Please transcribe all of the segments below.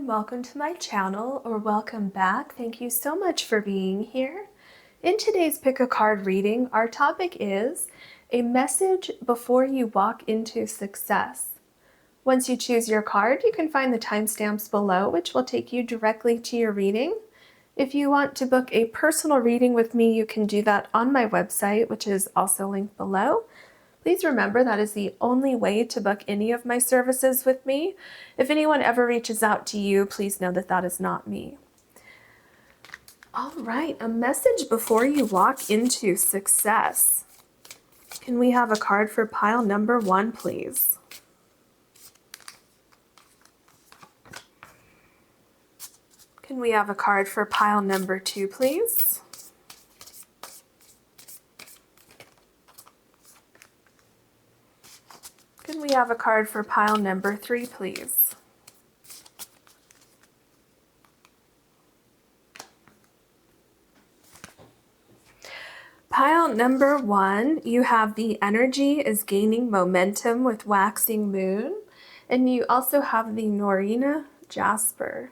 everyone, welcome to my channel, or welcome back. Thank you so much for being here. In today's Pick a Card reading, our topic is a message before you walk into success. Once you choose your card, you can find the timestamps below, which will take you directly to your reading. If you want to book a personal reading with me, you can do that on my website, which is also linked below. Please remember that is the only way to book any of my services with me. If anyone ever reaches out to you, please know that that is not me. All right, a message before you walk into success. Can we have a card for pile number 1, please? Can we have a card for pile number 2, please? Can we have a card for pile number 3, please? Pile number 1, you have the energy is gaining momentum with waxing moon, and you also have the Noreena, Jasper.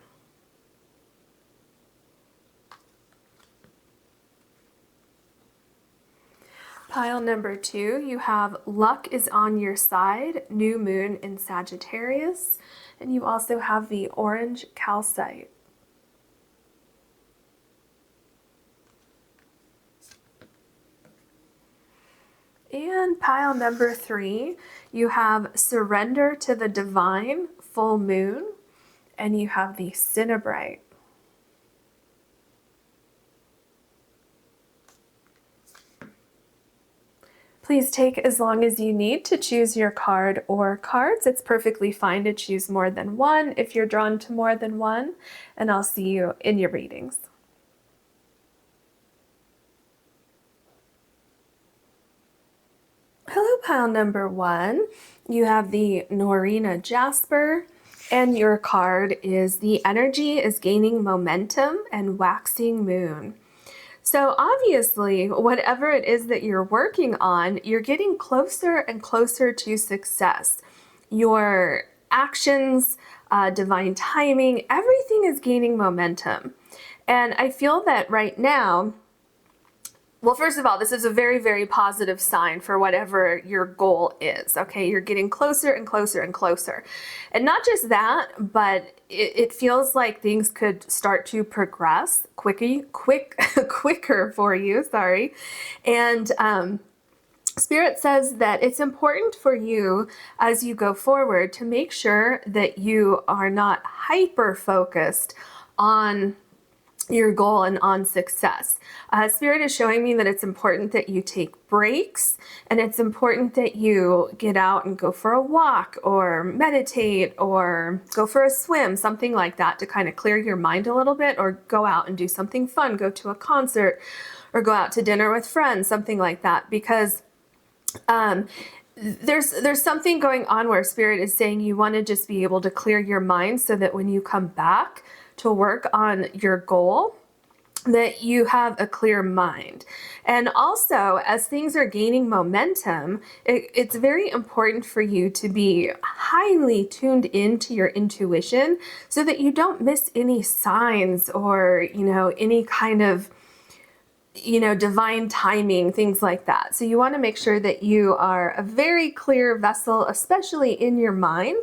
Pile number 2, you have luck is on your side, new moon in Sagittarius, and you also have the orange calcite. And pile number 3, you have surrender to the divine, full moon, and you have the Cinnabrite. Please take as long as you need to choose your card or cards. It's perfectly fine to choose more than one if you're drawn to more than one, and I'll see you in your readings. Hello, pile number 1. You have the Noreena, Jasper, and your card is the energy is gaining momentum and waxing moon. So obviously, whatever it is that you're working on, you're getting closer and closer to success. Your actions, divine timing, everything is gaining momentum. And I feel that right now, well, first of all, this is a very, very positive sign for whatever your goal is, okay? You're getting closer and closer and closer. And not just that, but it feels like things could start to progress quicker for you, sorry. And Spirit says that it's important for you as you go forward to make sure that you are not hyper-focused on your goal and on success. Spirit is showing me that it's important that you take breaks, and it's important that you get out and go for a walk or meditate or go for a swim, something like that, to kind of clear your mind a little bit, or go out and do something fun, go to a concert or go out to dinner with friends, something like that, because there's something going on where Spirit is saying you want to just be able to clear your mind so that when you come back to work on your goal, that you have a clear mind. And also, as things are gaining momentum, it's very important for you to be highly tuned into your intuition so that you don't miss any signs or, any kind of, divine timing, things like that. So you want to make sure that you are a very clear vessel, especially in your mind,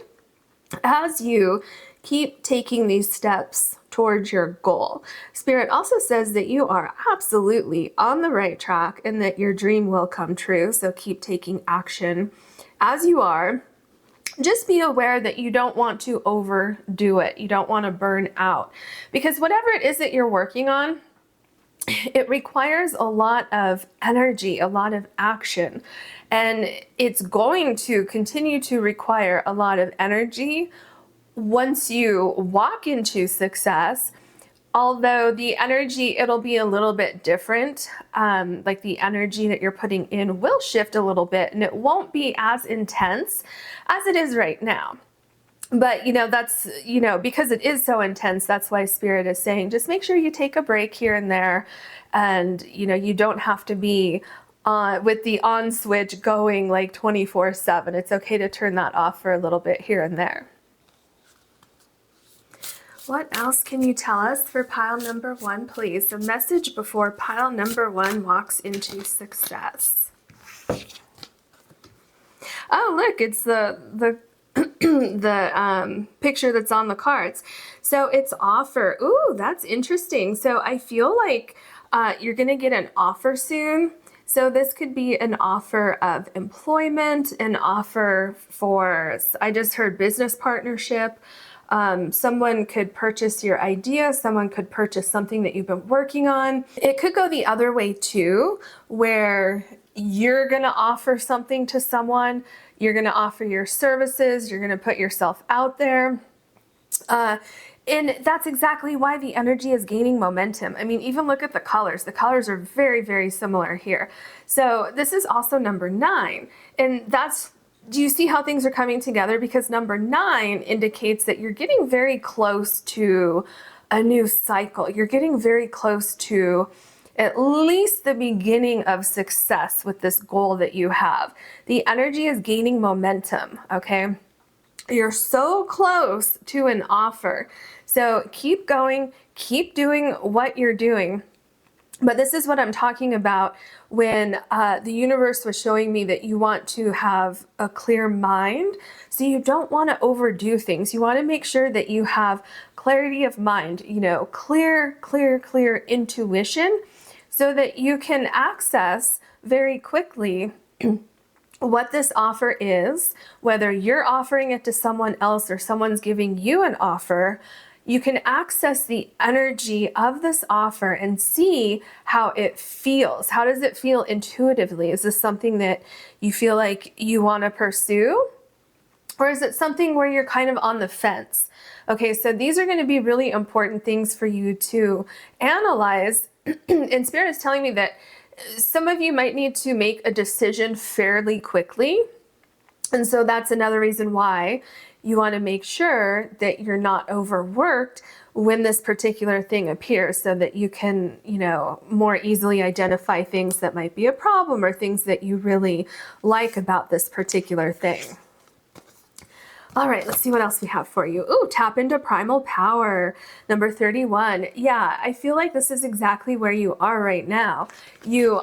as you keep taking these steps towards your goal. Spirit also says that you are absolutely on the right track and that your dream will come true. So keep taking action as you are. Just be aware that you don't want to overdo it. You don't want to burn out, because whatever it is that you're working on, it requires a lot of energy, a lot of action, and it's going to continue to require a lot of energy once you walk into success. Although the energy, it'll be a little bit different. Like the energy that you're putting in will shift a little bit, and it won't be as intense as it is right now. But, that's, because it is so intense, that's why Spirit is saying, just make sure you take a break here and there. And, you don't have to be with the on switch going like 24/7. It's okay to turn that off for a little bit here and there. What else can you tell us for pile number 1, please? The message before pile number 1 walks into success. Oh, look, it's the picture that's on the cards. So it's offer. Ooh, that's interesting. So I feel like you're going to get an offer soon. So this could be an offer of employment, an offer for, I just heard business partnership. Someone could purchase your idea. Someone could purchase something that you've been working on. It could go the other way too, where you're going to offer something to someone. You're going to offer your services. You're going to put yourself out there. And that's exactly why the energy is gaining momentum. I mean, even look at the colors. The colors are very, very similar here. So this is also number 9. And that's, do you see how things are coming together? Because number 9 indicates that you're getting very close to a new cycle. You're getting very close to at least the beginning of success with this goal that you have. The energy is gaining momentum, okay? You're so close to an offer. So keep going, keep doing what you're doing. But this is what I'm talking about when the universe was showing me that you want to have a clear mind. So you don't want to overdo things. You want to make sure that you have clarity of mind, you know, clear intuition, so that you can access very quickly what this offer is, whether you're offering it to someone else or someone's giving you an offer. You can access the energy of this offer and see how it feels. How does it feel intuitively? Is this something that you feel like you want to pursue? Or is it something where you're kind of on the fence? Okay, so these are going to be really important things for you to analyze. And Spirit is telling me that some of you might need to make a decision fairly quickly. And so that's another reason why you want to make sure that you're not overworked when this particular thing appears, so that you can, you know, more easily identify things that might be a problem or things that you really like about this particular thing. All right, let's see what else we have for you. Ooh, tap into primal power, number 31. Yeah, I feel like this is exactly where you are right now. You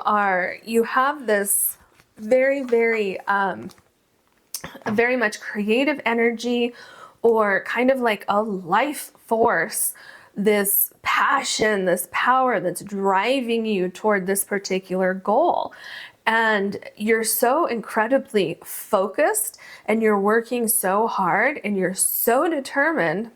have this very much creative energy, or kind of like a life force, this passion, this power that's driving you toward this particular goal. And you're so incredibly focused, and you're working so hard, and you're so determined.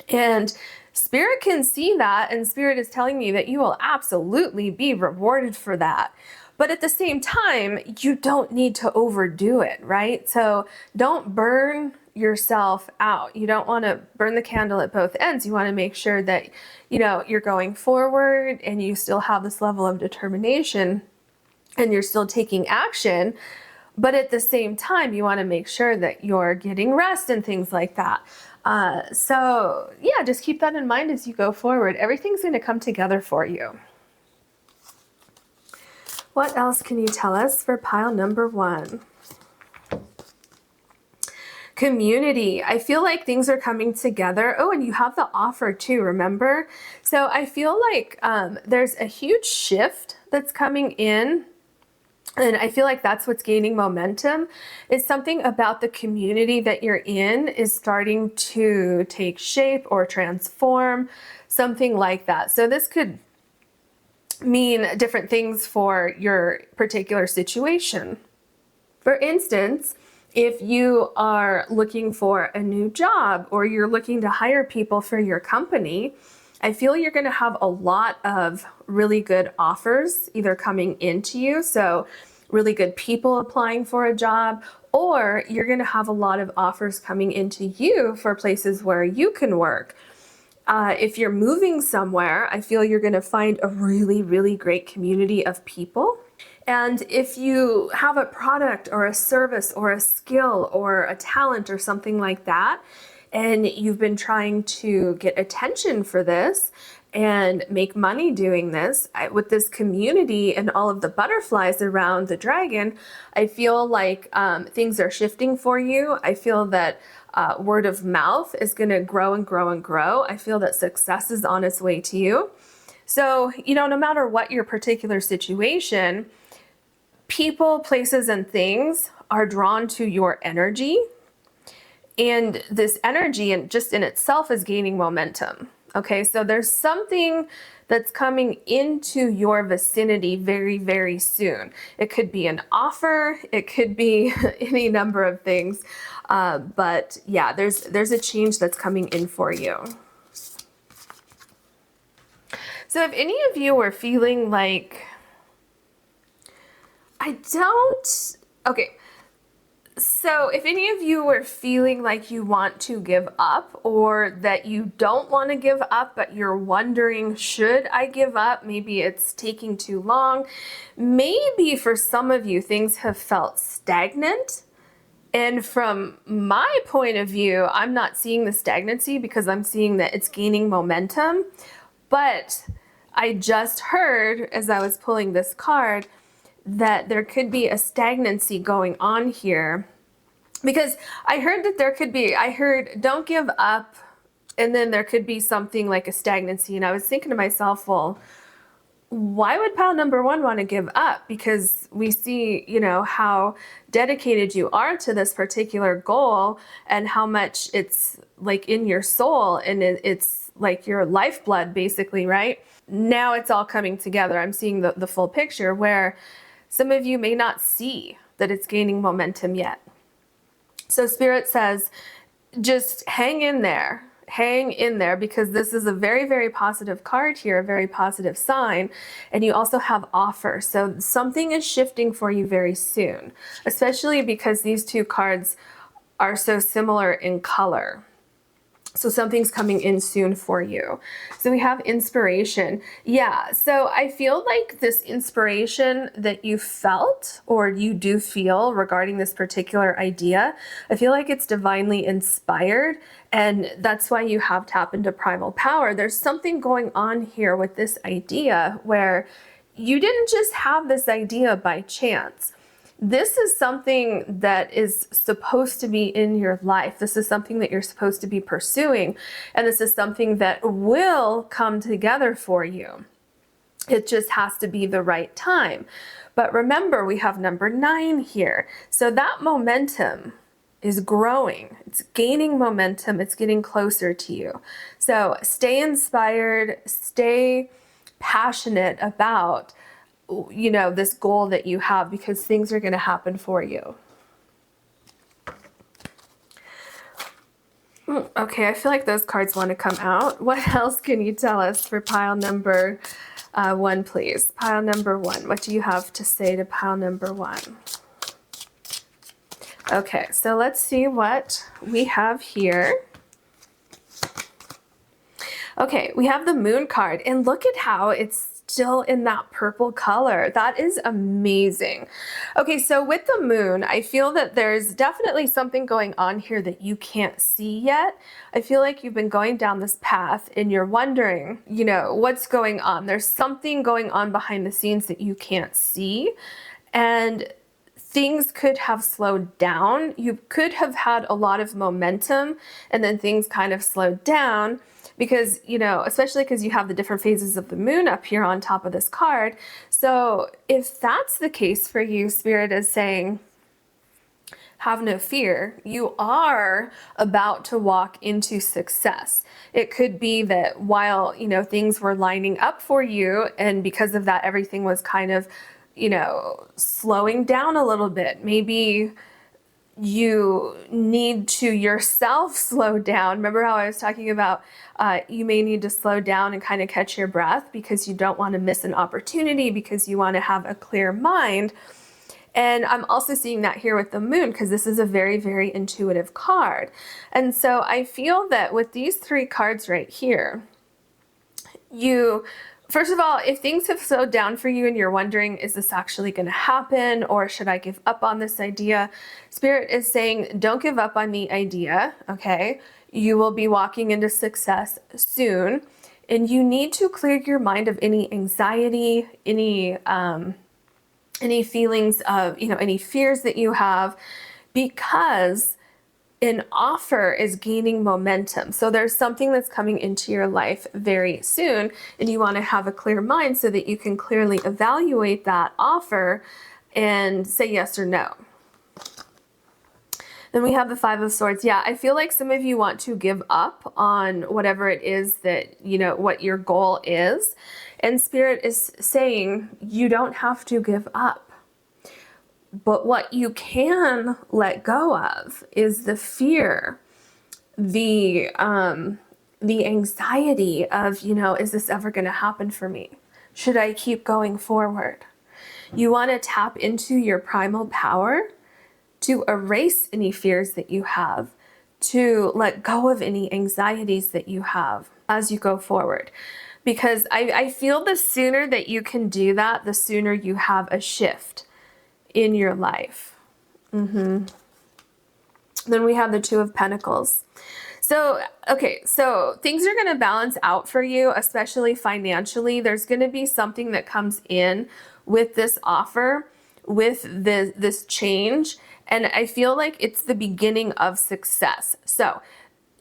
And Spirit can see that, and Spirit is telling me that you will absolutely be rewarded for that. But at the same time, you don't need to overdo it, right? So don't burn yourself out. You don't want to burn the candle at both ends. You want to make sure that, you know, you're going forward and you still have this level of determination and you're still taking action. But at the same time, you want to make sure that you're getting rest and things like that. So yeah, just keep that in mind as you go forward. Everything's going to come together for you. What else can you tell us for pile number 1? Community. I feel like things are coming together. Oh, and you have the offer too, remember? So I feel like there's a huge shift that's coming in. And I feel like that's what's gaining momentum. Is something about the community that you're in is starting to take shape or transform, something like that. So this could mean different things for your particular situation. For instance, if you are looking for a new job or you're looking to hire people for your company, I feel you're going to have a lot of really good offers either coming into you, so really good people applying for a job, or you're going to have a lot of offers coming into you for places where you can work. If you're moving somewhere, I feel you're going to find a really great community of people. And if you have a product or a service or a skill or a talent or something like that, and you've been trying to get attention for this and make money doing this. With this community and all of the butterflies around the dragon, I feel like things are shifting for you. I feel that word of mouth is going to grow and grow and grow. I feel that success is on its way to you. So, you know, no matter what your particular situation, people, places, and things are drawn to your energy. And this energy and just in itself is gaining momentum. Okay, so there's something that's coming into your vicinity very, very soon. It could be an offer, it could be any number of things. But yeah, there's a change that's coming in for you. So if any of you were feeling like, so if any of you were feeling like you want to give up, or that you don't want to give up, but you're wondering, should I give up? Maybe it's taking too long. Maybe for some of you, things have felt stagnant. And from my point of view, I'm not seeing the stagnancy because I'm seeing that it's gaining momentum. But I just heard, as I was pulling this card, that there could be a stagnancy going on here, because I heard that I heard don't give up, and then there could be something like a stagnancy. And I was thinking to myself, well, why would pile number one want to give up? Because we see, you know, how dedicated you are to this particular goal and how much it's like in your soul, and it's like your lifeblood basically, right? Now it's all coming together. I'm seeing the full picture, where some of you may not see that it's gaining momentum yet. So Spirit says, just hang in there, because this is a very, very positive card here, a very positive sign. And you also have offer. So something is shifting for you very soon, especially because these two cards are so similar in color. So something's coming in soon for you. So we have inspiration. Yeah, so I feel like this inspiration that you felt, or you do feel regarding this particular idea, I feel like it's divinely inspired. And that's why you have tap into primal power. There's something going on here with this idea where you didn't just have this idea by chance. This is something that is supposed to be in your life. This is something that you're supposed to be pursuing. And this is something that will come together for you. It just has to be the right time. But remember, we have number 9 here. So that momentum is growing. It's gaining momentum. It's getting closer to you. So stay inspired, stay passionate about, you know, this goal that you have, because things are going to happen for you. Okay, I feel like those cards want to come out. What else can you tell us for pile number 1, please? Pile number 1. What do you have to say to pile number 1? Okay, so let's see what we have here. Okay, we have the Moon card, and look at how it's still in that purple color. That is amazing. Okay, so with the Moon, I feel that there's definitely something going on here that you can't see yet. I feel like you've been going down this path and you're wondering, you know, what's going on. There's something going on behind the scenes that you can't see, and things could have slowed down. You could have had a lot of momentum, and then things kind of slowed down. Because, you know, especially because you have the different phases of the Moon up here on top of this card. So if that's the case for you, Spirit is saying, have no fear. You are about to walk into success. It could be that while, you know, things were lining up for you, and because of that, everything was kind of, you know, slowing down a little bit. Maybe you need to yourself slow down. Remember how I was talking about you may need to slow down and kind of catch your breath, because you don't want to miss an opportunity, because you want to have a clear mind. And I'm also seeing that here with the Moon, because this is a very, very intuitive card. And so I feel that with these 3 cards right here, first of all, if things have slowed down for you and you're wondering, is this actually going to happen, or should I give up on this idea? Spirit is saying, don't give up on the idea, okay? You will be walking into success soon. And you need to clear your mind of any anxiety, any feelings of, any fears that you have, because an offer is gaining momentum. So there's something that's coming into your life very soon, and you want to have a clear mind so that you can clearly evaluate that offer and say yes or no. Then we have the Five of Swords. Yeah, I feel like some of you want to give up on whatever it is that, what your goal is. And Spirit is saying you don't have to give up. But what you can let go of is the fear, the anxiety of, is this ever going to happen for me? Should I keep going forward? You want to tap into your primal power to erase any fears that you have, to let go of any anxieties that you have as you go forward. Because I feel the sooner that you can do that, the sooner you have a shift in your life. Then we have the Two of Pentacles. So, okay, so things are going to balance out for you, especially financially. There's going to be something that comes in with this offer, with this change. And I feel like it's the beginning of success. So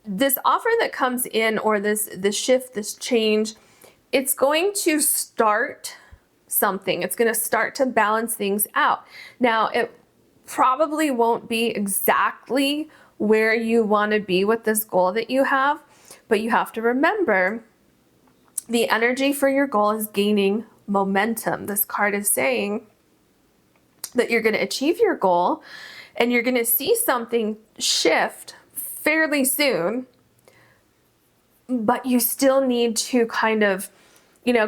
this offer that comes in, or this shift, this change, it's going to start something. It's going to start to balance things out. Now, it probably won't be exactly where you want to be with this goal that you have, but you have to remember the energy for your goal is gaining momentum. This card is saying that you're going to achieve your goal and you're going to see something shift fairly soon, but you still need to kind of,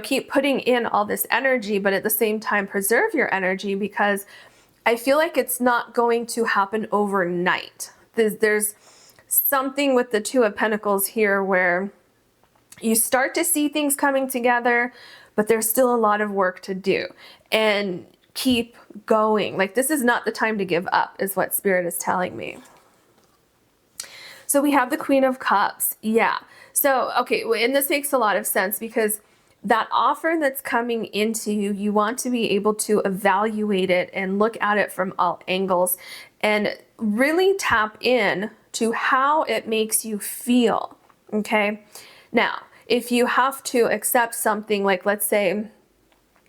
keep putting in all this energy, but at the same time preserve your energy, because I feel like it's not going to happen overnight. There's something with the Two of Pentacles here where you start to see things coming together, but there's still a lot of work to do. And keep going. Like, this is not the time to give up, is what Spirit is telling me. So we have the Queen of Cups. Yeah. So, okay, and this makes a lot of sense, because that offer that's coming into you, you want to be able to evaluate it and look at it from all angles and really tap in to how it makes you feel. Okay. Now, if you have to accept something, like, let's say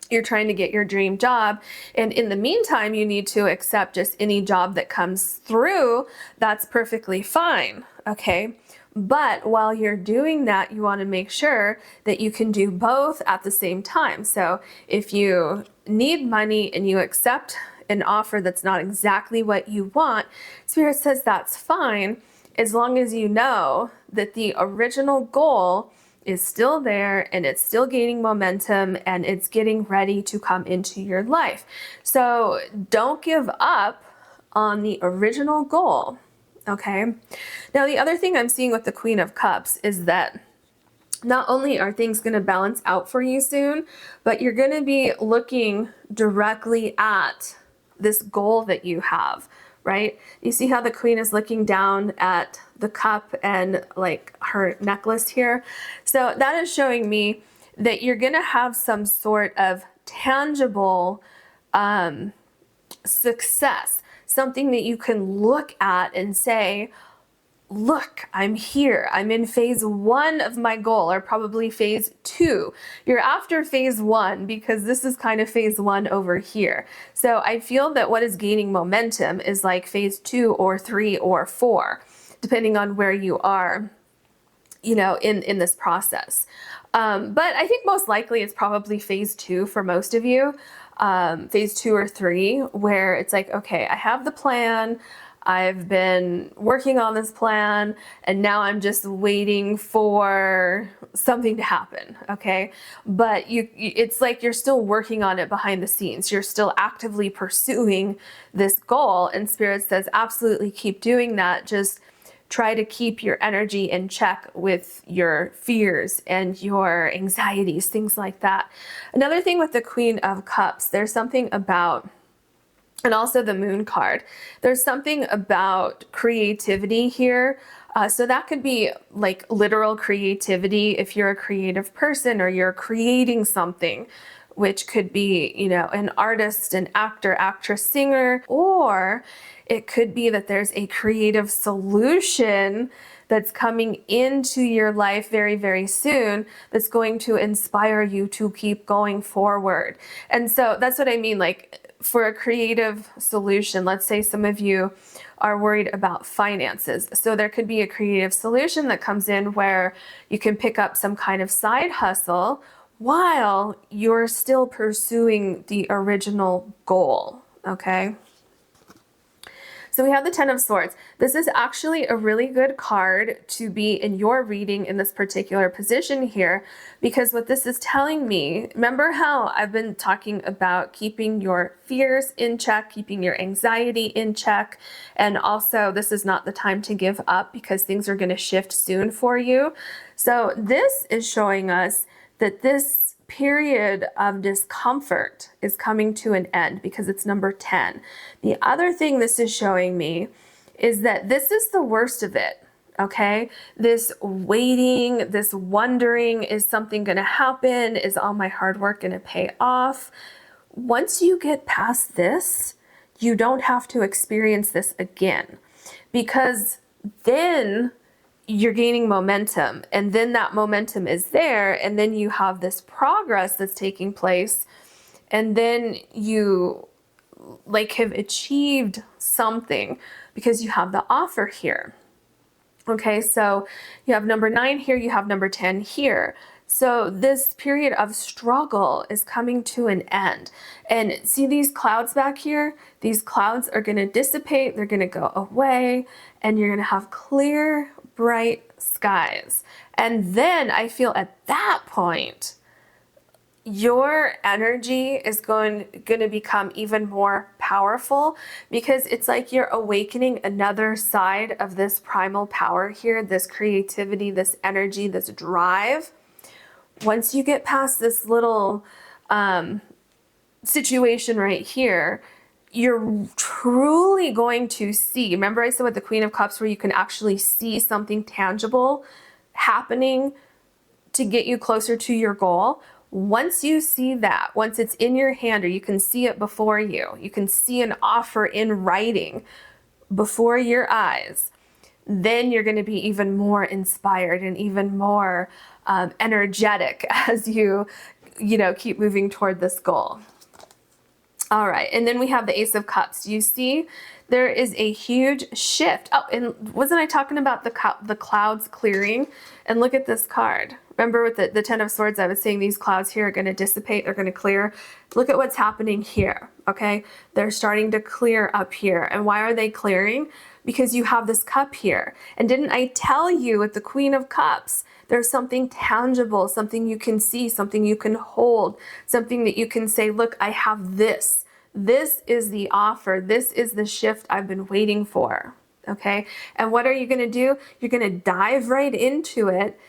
you're trying to get your dream job, and in the meantime, you need to accept just any job that comes through, that's perfectly fine. Okay. But while you're doing that, you want to make sure that you can do both at the same time. So if you need money and you accept an offer that's not exactly what you want, Spirit says that's fine, as long as you know that the original goal is still there and it's still gaining momentum and it's getting ready to come into your life. So don't give up on the original goal. Okay. Now, the other thing I'm seeing with the Queen of Cups is that not only are things going to balance out for you soon, but you're going to be looking directly at this goal that you have, right? You see how the Queen is looking down at the cup and like her necklace here. So that is showing me that you're going to have some sort of tangible success. Something that you can look at and say, look, I'm here. I'm in phase 1 of my goal, or probably phase 2. You're after phase 1 because this is kind of phase 1 over here. So I feel that what is gaining momentum is like phase 2 or 3 or 4, depending on where you are, in this process. But I think most likely it's probably phase 2 for most of you. Phase 2 or 3, where it's like, okay, I have the plan, I've been working on this plan, and now I'm just waiting for something to happen. Okay. But it's like you're still working on it behind the scenes. You're still actively pursuing this goal, and Spirit says, absolutely keep doing that. Just try to keep your energy in check with your fears and your anxieties, things like that. Another thing with the Queen of Cups, there's something about, and also the Moon card, there's something about creativity here. So that could be like literal creativity if you're a creative person or you're creating something, which could be, you know, an artist, an actor, actress, singer, or it could be that there's a creative solution that's coming into your life very, very soon that's going to inspire you to keep going forward. And so that's what I mean, like for a creative solution, let's say some of you are worried about finances. So there could be a creative solution that comes in where you can pick up some kind of side hustle while you're still pursuing the original goal, okay? So we have the Ten of Swords. This is actually a really good card to be in your reading in this particular position here, because what this is telling me, remember how I've been talking about keeping your fears in check, keeping your anxiety in check, and also this is not the time to give up because things are going to shift soon for you. So this is showing us that this period of discomfort is coming to an end because it's number 10. The other thing this is showing me is that this is the worst of it, okay? This waiting, this wondering, is something going to happen? Is all my hard work going to pay off? Once you get past this, you don't have to experience this again, because then you're gaining momentum, and then that momentum is there, and then you have this progress that's taking place, and then you like have achieved something because you have the offer here. Okay, so you have number 9 here, you have number 10 here. So this period of struggle is coming to an end. And see these clouds back here? These clouds are going to dissipate, they're going to go away, and you're going to have clear, bright skies. And then I feel at that point, your energy is going to become even more powerful, because it's like you're awakening another side of this primal power here, this creativity, this energy, this drive. Once you get past this little situation right here, you're truly going to see. Remember I said with the Queen of Cups where you can actually see something tangible happening to get you closer to your goal? Once you see that, once it's in your hand or you can see it before you, you can see an offer in writing before your eyes, then you're going to be even more inspired and even more energetic as you keep moving toward this goal. All right, and then we have the Ace of Cups. You see, there is a huge shift. Oh, and wasn't I talking about the clouds clearing? And look at this card. Remember with the Ten of Swords, I was saying these clouds here are going to dissipate, they're going to clear. Look at what's happening here, okay? They're starting to clear up here. And why are they clearing? Because you have this cup here. And didn't I tell you with the Queen of Cups, there's something tangible, something you can see, something you can hold, something that you can say, look, I have this. This is the offer. This is the shift I've been waiting for, okay? And what are you going to do? You're going to dive right into it,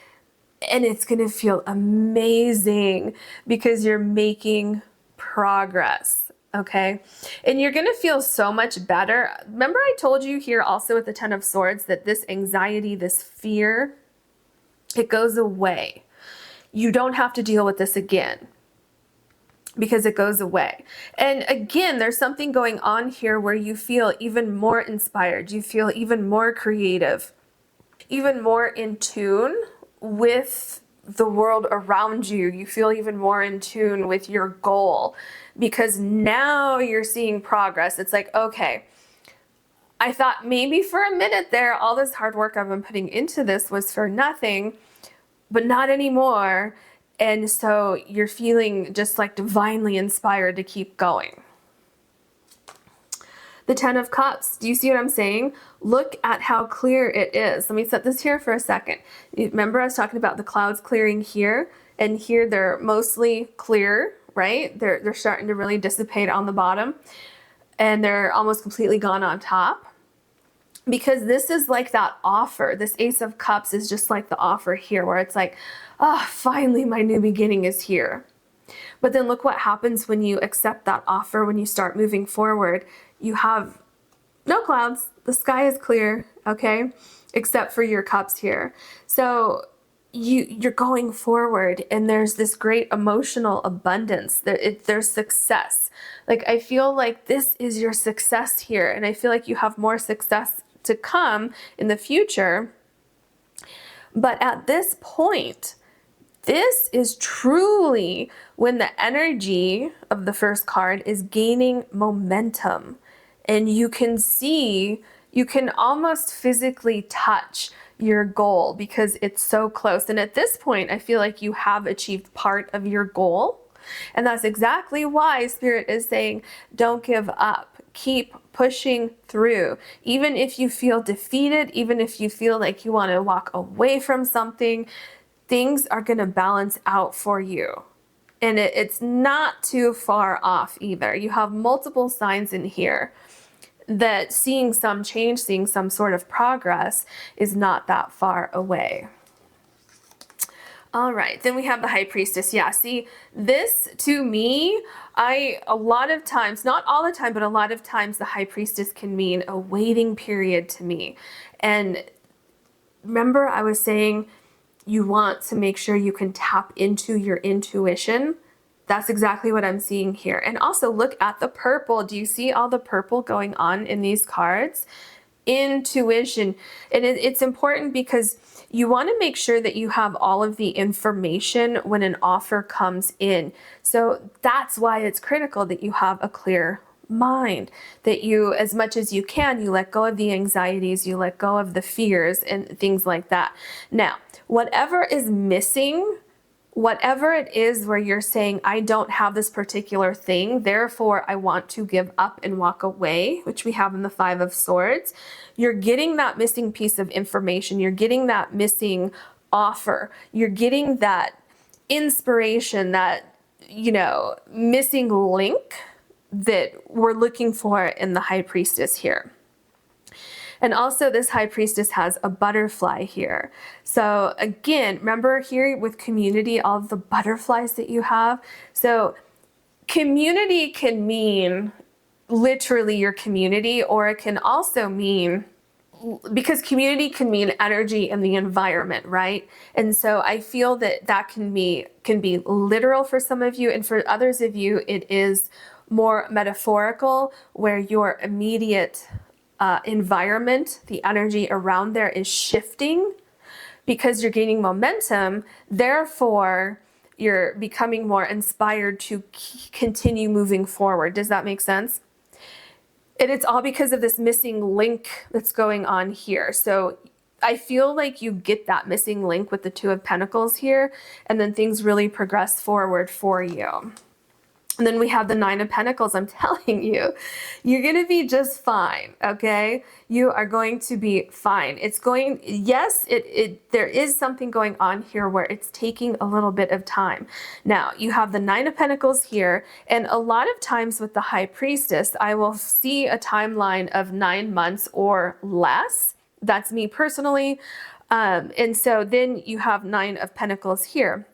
and it's going to feel amazing because you're making progress, okay? And you're going to feel so much better. Remember I told you here also with the Ten of Swords that this anxiety, this fear, it goes away. You don't have to deal with this again because it goes away. And again, there's something going on here where you feel even more inspired. You feel even more creative, even more in tune with the world around you. You feel even more in tune with your goal because now you're seeing progress. It's like, okay, I thought maybe for a minute there, all this hard work I've been putting into this was for nothing, but not anymore. And so you're feeling just like divinely inspired to keep going. The Ten of Cups, do you see what I'm saying? Look at how clear it is. Let me set this here for a second. Remember I was talking about the clouds clearing here, and here they're mostly clear, right? They're starting to really dissipate on the bottom, and they're almost completely gone on top. Because this is like that offer. This Ace of Cups is just like the offer here where it's like, oh, finally my new beginning is here. But then look what happens when you accept that offer, when you start moving forward. You have no clouds. The sky is clear, okay? except for your cups here. So you're going forward, and there's this great emotional abundance. There's success. Like, I feel like this is your success here, and I feel like you have more success to come in the future. But at this point, this is truly when the energy of the first card is gaining momentum, and you can see, you can almost physically touch your goal because it's so close. And at this point, I feel like you have achieved part of your goal. And that's exactly why Spirit is saying, don't give up. Keep pushing through. Even if you feel defeated, even if you feel like you want to walk away from something, things are going to balance out for you. And it's not too far off either. You have multiple signs in here that seeing some change, seeing some sort of progress is not that far away. All right, then we have the High Priestess. Yeah, see, this to me, a lot of times, not all the time, but a lot of times the High Priestess can mean a waiting period to me. And remember I was saying you want to make sure you can tap into your intuition. That's exactly what I'm seeing here. And also look at the purple. Do you see all the purple going on in these cards? Intuition. And it's important because you want to make sure that you have all of the information when an offer comes in. So that's why it's critical that you have a clear mind, that you, as much as you can, you let go of the anxieties, you let go of the fears and things like that. Now, whatever is missing, whatever it is where you're saying, I don't have this particular thing, therefore I want to give up and walk away, which we have in the Five of Swords, you're getting that missing piece of information. You're getting that missing offer. You're getting that inspiration, that, you know, missing link that we're looking for in the High Priestess here. And also this High Priestess has a butterfly here. So again, remember here with community, all of the butterflies that you have. So community can mean literally your community, or it can also mean, because community can mean energy in the environment, right? And so I feel that that can be literal for some of you, and for others of you, it is more metaphorical, where your immediate environment, the energy around there is shifting because you're gaining momentum. Therefore, you're becoming more inspired to continue moving forward. Does that make sense? And it's all because of this missing link that's going on here. So I feel like you get that missing link with the Two of Pentacles here, and then things really progress forward for you. And then we have the Nine of Pentacles. I'm telling you, you're going to be just fine, okay? You are going to be fine. It's going, yes, there is something going on here where it's taking a little bit of time. Now, you have the Nine of Pentacles here, and a lot of times with the High Priestess, I will see a timeline of 9 months or less. That's me personally. And so then you have Nine of Pentacles here.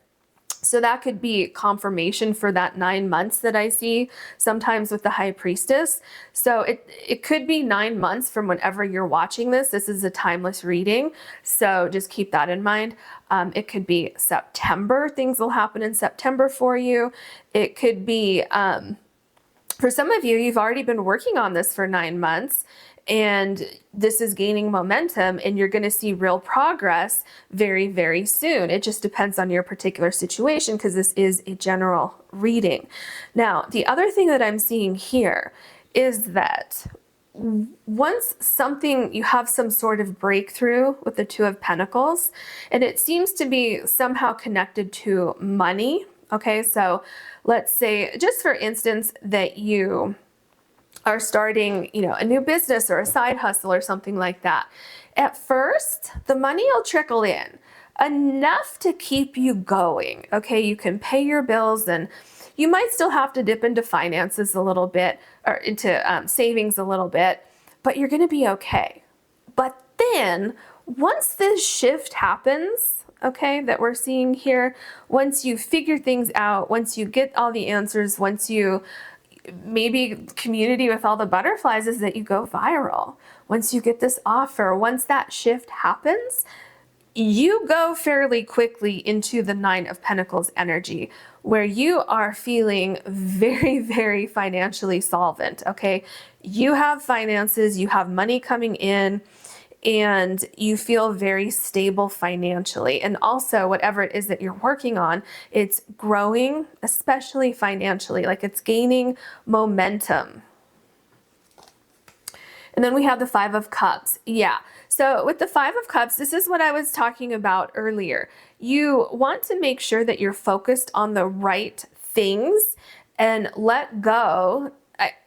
So that could be confirmation for that 9 months that I see sometimes with the High Priestess. So it could be 9 months from whenever you're watching this. This is a timeless reading, so just keep that in mind. It could be September. Things will happen in September for you. It could be, for some of you, you've already been working on this for 9 months, and this is gaining momentum, and you're going to see real progress very, very soon. It just depends on your particular situation, because this is a general reading. Now, the other thing that I'm seeing here is that once you have some sort of breakthrough with the Two of Pentacles, and it seems to be somehow connected to money. Okay, so let's say, just for instance, that you are starting, a new business or a side hustle or something like that. At first, the money will trickle in enough to keep you going. Okay, you can pay your bills, and you might still have to dip into finances a little bit, or into savings a little bit, but you're going to be okay. But then once this shift happens, okay, that we're seeing here, once you figure things out, once you get all the answers, once you maybe community with all the butterflies is that you go viral. once you get this offer, once that shift happens, you go fairly quickly into the Nine of Pentacles energy, where you are feeling very, very financially solvent, okay? You have finances, you have money coming in, and you feel very stable financially. And also, whatever it is that you're working on, it's growing, especially financially, like it's gaining momentum. And then we have the Five of Cups. Yeah. So with the Five of Cups, this is what I was talking about earlier. You want to make sure that you're focused on the right things and let go.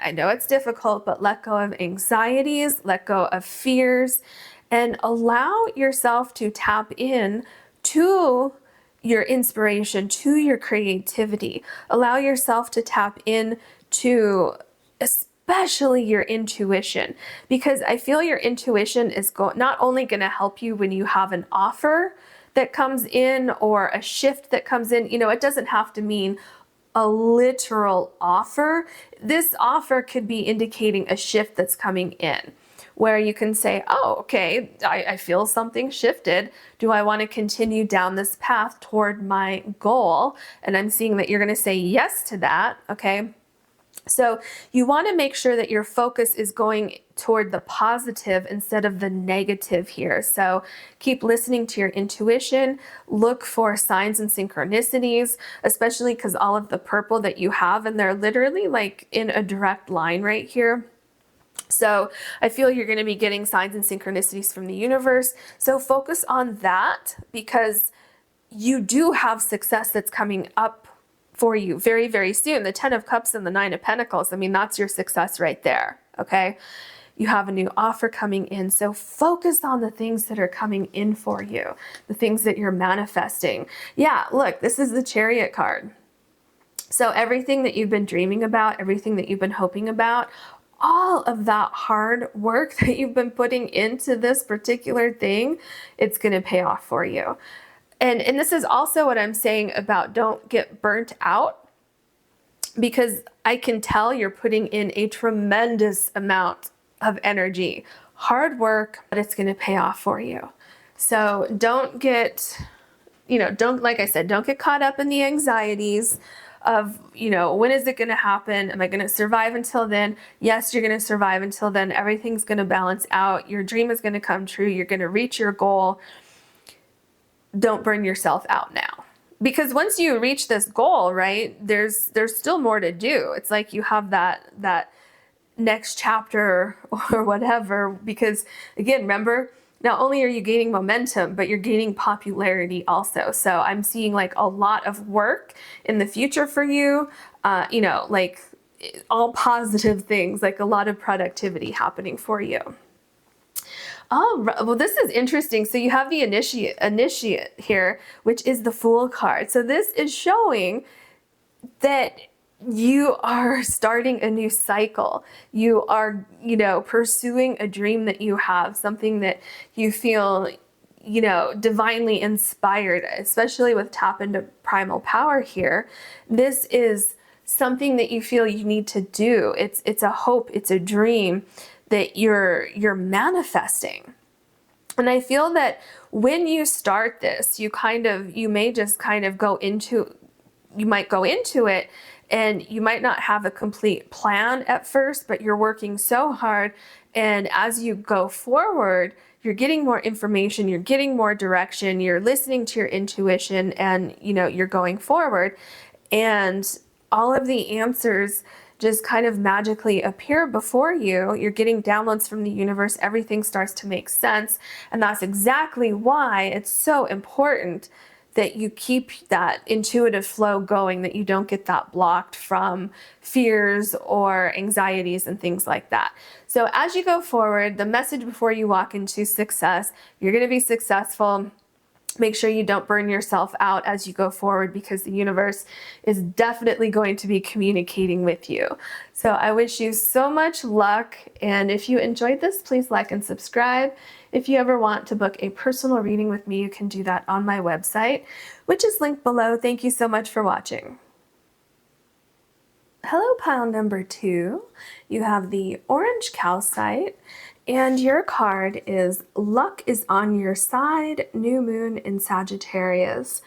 I know it's difficult, but let go of anxieties, let go of fears, and allow yourself to tap in to your inspiration, to your creativity. Allow yourself to tap in to especially your intuition, because I feel your intuition is not only going to help you when you have an offer that comes in or a shift that comes in. You know, it doesn't have to mean a literal offer. This offer could be indicating a shift that's coming in, where you can say, oh, okay, I feel something shifted. Do I want to continue down this path toward my goal? And I'm seeing that you're going to say yes to that, okay? So you want to make sure that your focus is going toward the positive instead of the negative here. So keep listening to your intuition, look for signs and synchronicities, especially because all of the purple that you have, and they're literally like in a direct line right here. So I feel you're going to be getting signs and synchronicities from the universe. So focus on that, because you do have success that's coming up for you very, very soon. The 10 of Cups and the 9 of Pentacles, I mean, that's your success right there, okay? You have a new offer coming in, so focus on the things that are coming in for you, the things that you're manifesting. Yeah, look, this is the Chariot card. So everything that you've been dreaming about, everything that you've been hoping about, all of that hard work that you've been putting into this particular thing, it's going to pay off for you. And this is also what I'm saying about don't get burnt out, because I can tell you're putting in a tremendous amount of energy, hard work, but it's going to pay off for you. So don't get, like I said, don't get caught up in the anxieties of, when is it going to happen? Am I going to survive until then? Yes, you're going to survive until then. Everything's going to balance out. Your dream is going to come true. You're going to reach your goal. Don't burn yourself out now, because once you reach this goal, right, there's still more to do. It's like you have that next chapter or whatever, because again, remember, not only are you gaining momentum, but you're gaining popularity also. So I'm seeing like a lot of work in the future for you, like all positive things, like a lot of productivity happening for you. Oh, well, this is interesting. So you have the initiate here, which is the Fool card. So this is showing that you are starting a new cycle. You are, pursuing a dream that you have, something that you feel, divinely inspired, especially with tap into primal power here. This is something that you feel you need to do. It's a hope, it's a dream that you're manifesting. And I feel that when you start this, you may just kind of go into it, and you might not have a complete plan at first, but you're working so hard. And as you go forward, you're getting more information, you're getting more direction, you're listening to your intuition, and you're going forward. And all of the answers just kind of magically appear before you. You're getting downloads from the universe. Everything starts to make sense. And that's exactly why it's so important that you keep that intuitive flow going, that you don't get that blocked from fears or anxieties and things like that. So as you go forward, the message before you walk into success, you're going to be successful. Make sure you don't burn yourself out as you go forward, because the universe is definitely going to be communicating with you. So I wish you so much luck. And if you enjoyed this, please like and subscribe. If you ever want to book a personal reading with me, you can do that on my website, which is linked below. Thank you so much for watching. Hello, pile number 2. You have the orange calcite And your card is luck is on your side, new moon in Sagittarius.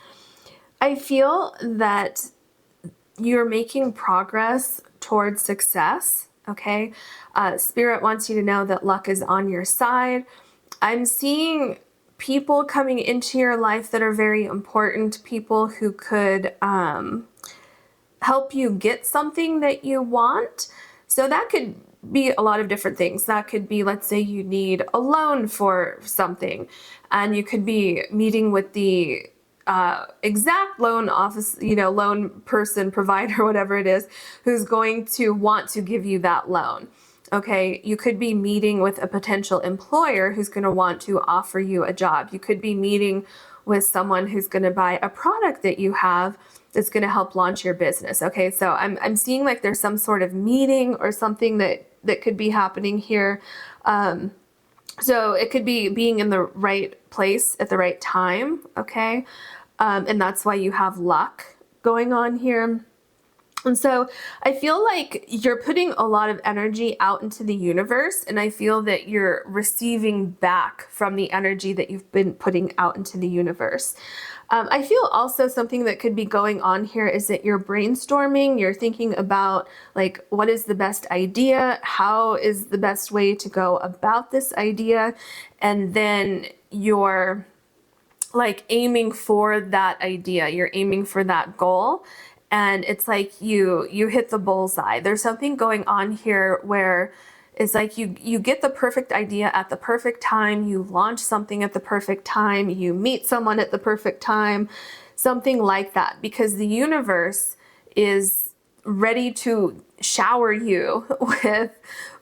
I feel that you're making progress towards success, okay? Spirit wants you to know that luck is on your side. I'm seeing people coming into your life that are very important, people who could help you get something that you want. So that could be a lot of different things. That could be, let's say you need a loan for something, and you could be meeting with the exact loan office, loan person, provider, whatever it is, who's going to want to give you that loan. Okay, you could be meeting with a potential employer who's going to want to offer you a job. You could be meeting with someone who's going to buy a product that you have that's going to help launch your business. Okay, so I'm seeing like there's some sort of meeting or something that could be happening here. So it could be being in the right place at the right time, okay? And that's why you have luck going on here. And so I feel like you're putting a lot of energy out into the universe, and I feel that you're receiving back from the energy that you've been putting out into the universe. I feel also something that could be going on here is that you're brainstorming, you're thinking about like, what is the best idea? How is the best way to go about this idea? And then you're like aiming for that idea, you're aiming for that goal. And it's like you hit the bullseye. There's something going on here where it's like you get the perfect idea at the perfect time, you launch something at the perfect time, you meet someone at the perfect time, something like that, because the universe is ready to shower you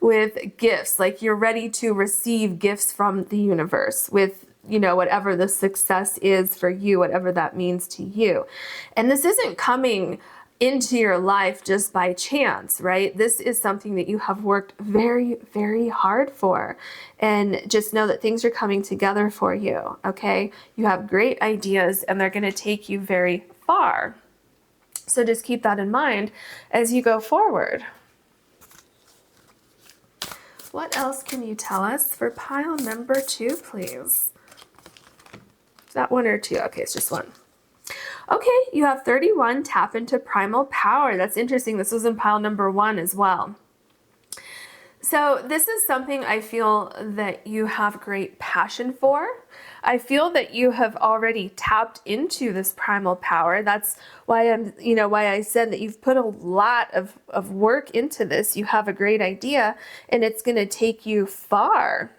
with gifts. Like you're ready to receive gifts from the universe with whatever the success is for you, whatever that means to you. And this isn't coming into your life just by chance, right? This is something that you have worked very, very hard for. And just know that things are coming together for you, okay? You have great ideas and they're going to take you very far. So just keep that in mind as you go forward. What else can you tell us for pile number 2, please? Is that 1 or 2? Okay, it's just 1. Okay, you have 31, tap into primal power. That's interesting. This was in pile number 1 as well. So this is something I feel that you have great passion for. I feel that you have already tapped into this primal power. That's why why I said that you've put a lot of work into this. You have a great idea and it's going to take you far.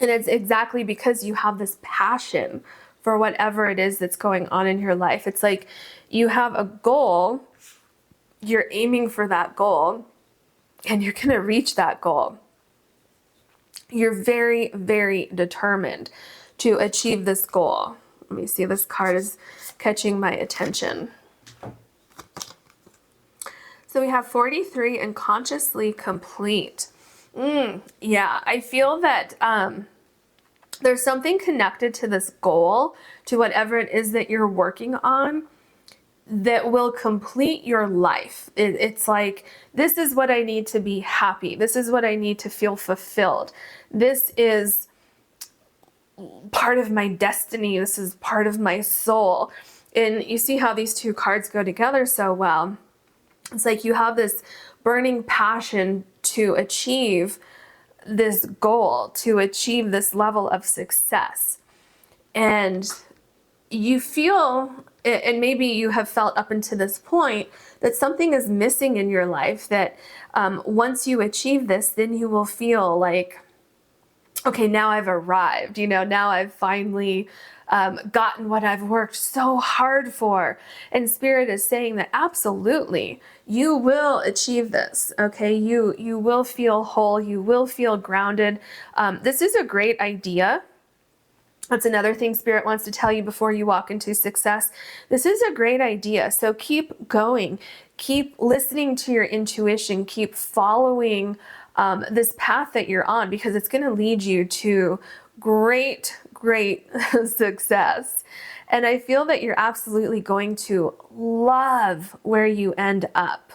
And it's exactly because you have this passion for whatever it is that's going on in your life. It's like you have a goal, you're aiming for that goal, and you're going to reach that goal. You're very, very determined to achieve this goal. Let me see, this card is catching my attention. So we have 43 and consciously complete. Yeah, I feel that there's something connected to this goal, to whatever it is that you're working on, that will complete your life. It's like, this is what I need to be happy. This is what I need to feel fulfilled. This is part of my destiny. This is part of my soul. And you see how these two cards go together so well. It's like you have this burning passion to achieve this goal, to achieve this level of success. And you feel, and maybe you have felt up until this point, that something is missing in your life, that once you achieve this, then you will feel like, okay, now I've arrived, now I've finally gotten what I've worked so hard for. And Spirit is saying that absolutely, you will achieve this, okay? You will feel whole, you will feel grounded. This is a great idea. That's another thing Spirit wants to tell you before you walk into success. This is a great idea. So keep going, keep listening to your intuition, keep following this path that you're on, because it's going to lead you to great success. And I feel that you're absolutely going to love where you end up.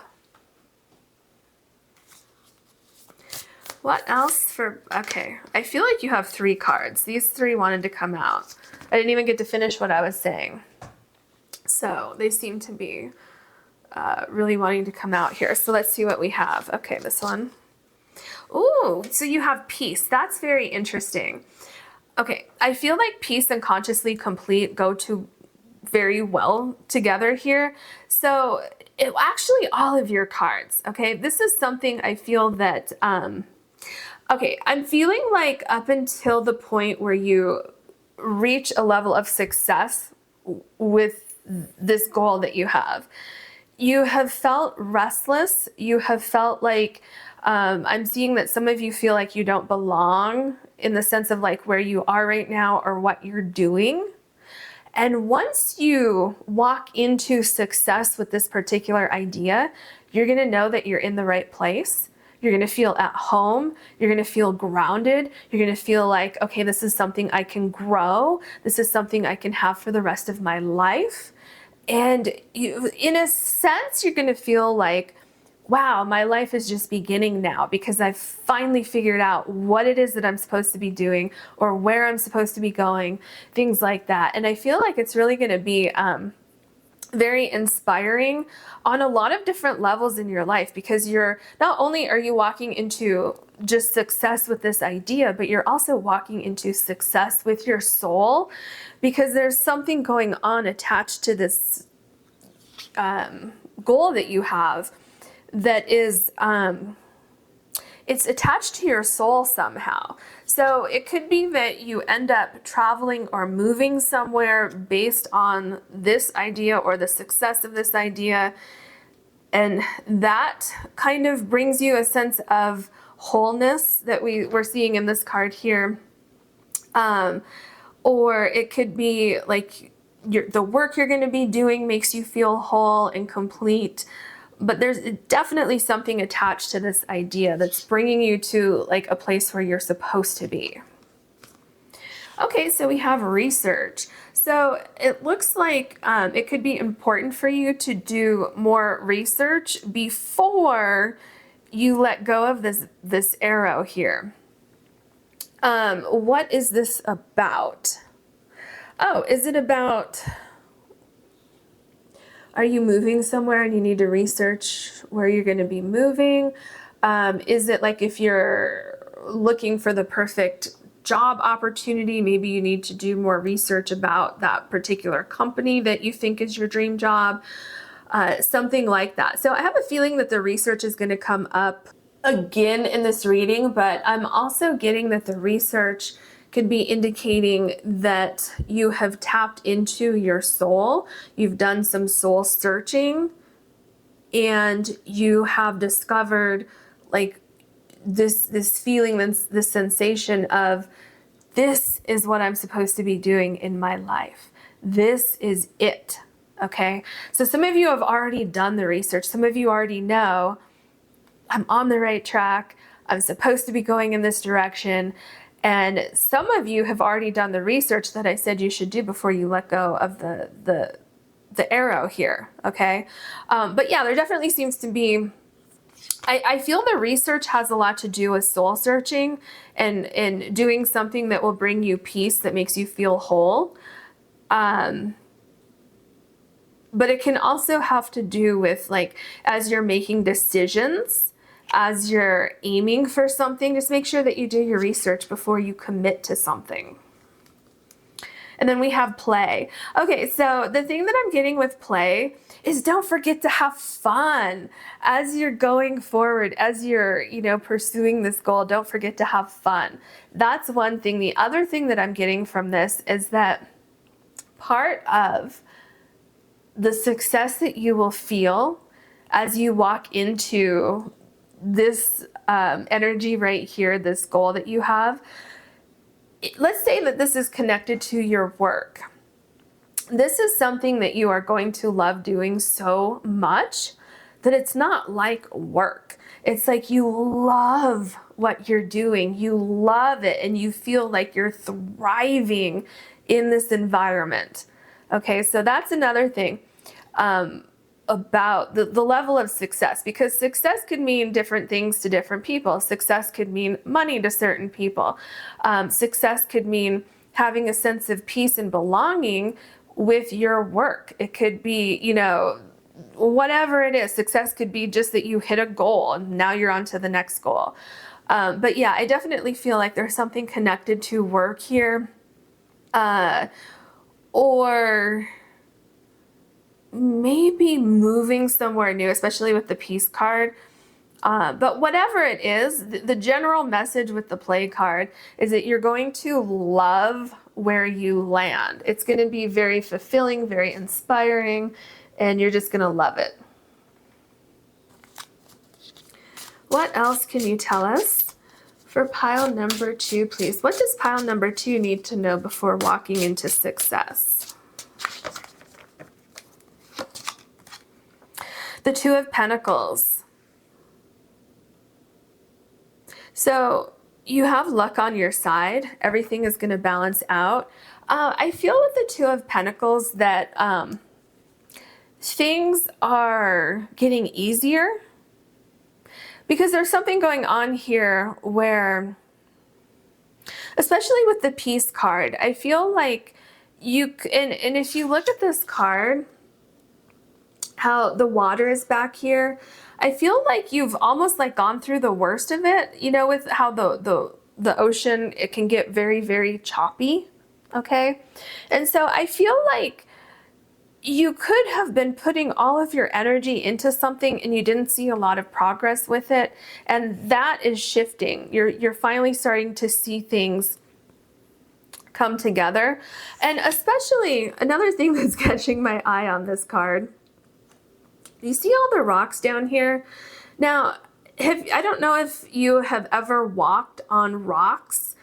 What else for, okay. I feel like you have 3 cards. These 3 wanted to come out. I didn't even get to finish what I was saying. So they seem to be really wanting to come out here. So let's see what we have. Okay, this one. Ooh, so you have peace. That's very interesting. Okay, I feel like peace and consciously complete go to very well together here. So actually all of your cards, okay, this is something I feel that, okay, I'm feeling like up until the point where you reach a level of success with this goal that you have felt restless. You have felt like, I'm seeing that some of you feel like you don't belong in the sense of like where you are right now or what you're doing. And once you walk into success with this particular idea, you're going to know that you're in the right place. You're going to feel at home. You're going to feel grounded. You're going to feel like, okay, this is something I can grow. This is something I can have for the rest of my life. And you, in a sense, you're going to feel like, wow, my life is just beginning now because I've finally figured out what it is that I'm supposed to be doing or where I'm supposed to be going, things like that. And I feel like it's really going to be very inspiring on a lot of different levels in your life, because you're not only are you walking into just success with this idea, but you're also walking into success with your soul, because there's something going on attached to this goal that you have that is, it's attached to your soul somehow. So it could be that you end up traveling or moving somewhere based on this idea or the success of this idea. And that kind of brings you a sense of wholeness that we're seeing in this card here. Or it could be like the work you're going to be doing makes you feel whole and complete. But there's definitely something attached to this idea that's bringing you to like a place where you're supposed to be. Okay, so we have research. So it looks like it could be important for you to do more research before you let go of this arrow here. What is this about? Oh, is it about... Are you moving somewhere and you need to research where you're going to be moving? Is it like if you're looking for the perfect job opportunity, maybe you need to do more research about that particular company that you think is your dream job? Something like that. So I have a feeling that the research is going to come up again in this reading, but I'm also getting that the research could be indicating that you have tapped into your soul. You've done some soul searching and you have discovered like this feeling, this sensation of, this is what I'm supposed to be doing in my life. This is it. Okay. So some of you have already done the research. Some of you already know, I'm on the right track. I'm supposed to be going in this direction. And some of you have already done the research that I said you should do before you let go of the arrow here, okay? But yeah, there definitely seems to be, I feel the research has a lot to do with soul searching and doing something that will bring you peace, that makes you feel whole. But it can also have to do with like, as you're making decisions, as you're aiming for something, just make sure that you do your research before you commit to something. And then we have play. Okay, so the thing that I'm getting with play is don't forget to have fun as you're going forward, as you're, pursuing this goal. Don't forget to have fun. That's one thing. The other thing that I'm getting from this is that part of the success that you will feel as you walk into this energy right here, this goal that you have, let's say that this is connected to your work. This is something that you are going to love doing so much that it's not like work. It's like you love what you're doing. You love it and you feel like you're thriving in this environment. Okay, so that's another thing. about the level of success, because success could mean different things to different people. Success could mean money to certain people. Success could mean having a sense of peace and belonging with your work. It could be, you know, whatever it is. Success could be just that you hit a goal and now you're on to the next goal. But yeah, I definitely feel like there's something connected to work here. Or maybe moving somewhere new, especially with the peace card. But whatever it is, the general message with the play card is that you're going to love where you land. It's going to be very fulfilling, very inspiring, and you're just going to love it. What else can you tell us for pile number 2, please? What does pile number 2 need to know before walking into success? The 2 of Pentacles. So you have luck on your side. Everything is going to balance out. I feel with the 2 of Pentacles that things are getting easier, because there's something going on here where, especially with the peace card, I feel like you, and if you look at this card, how the water is back here, I feel like you've almost like gone through the worst of it, you know, with how the ocean, it can get very, very choppy, okay? And so I feel like you could have been putting all of your energy into something and you didn't see a lot of progress with it, and that is shifting. You're finally starting to see things come together. And especially another thing that's catching my eye on this card, you see all the rocks down here? Now, I don't know if you have ever walked on rocks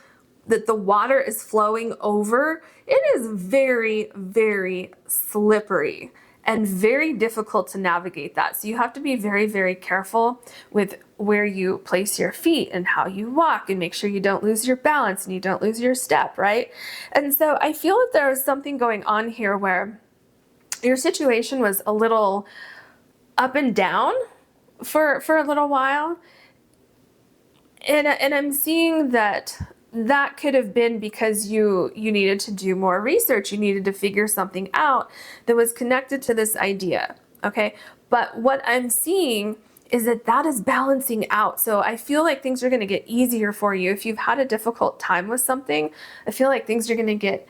that the water is flowing over. It is very, very slippery and very difficult to navigate that. So you have to be very, very careful with where you place your feet and how you walk, and make sure you don't lose your balance and you don't lose your step, right? And so I feel that there is something going on here where your situation was a little up and down for a little while. And I'm seeing that could have been because you needed to do more research. You needed to figure something out that was connected to this idea, okay? But what I'm seeing is that is balancing out. So I feel like things are going to get easier for you. If you've had a difficult time with something, I feel like things are going to get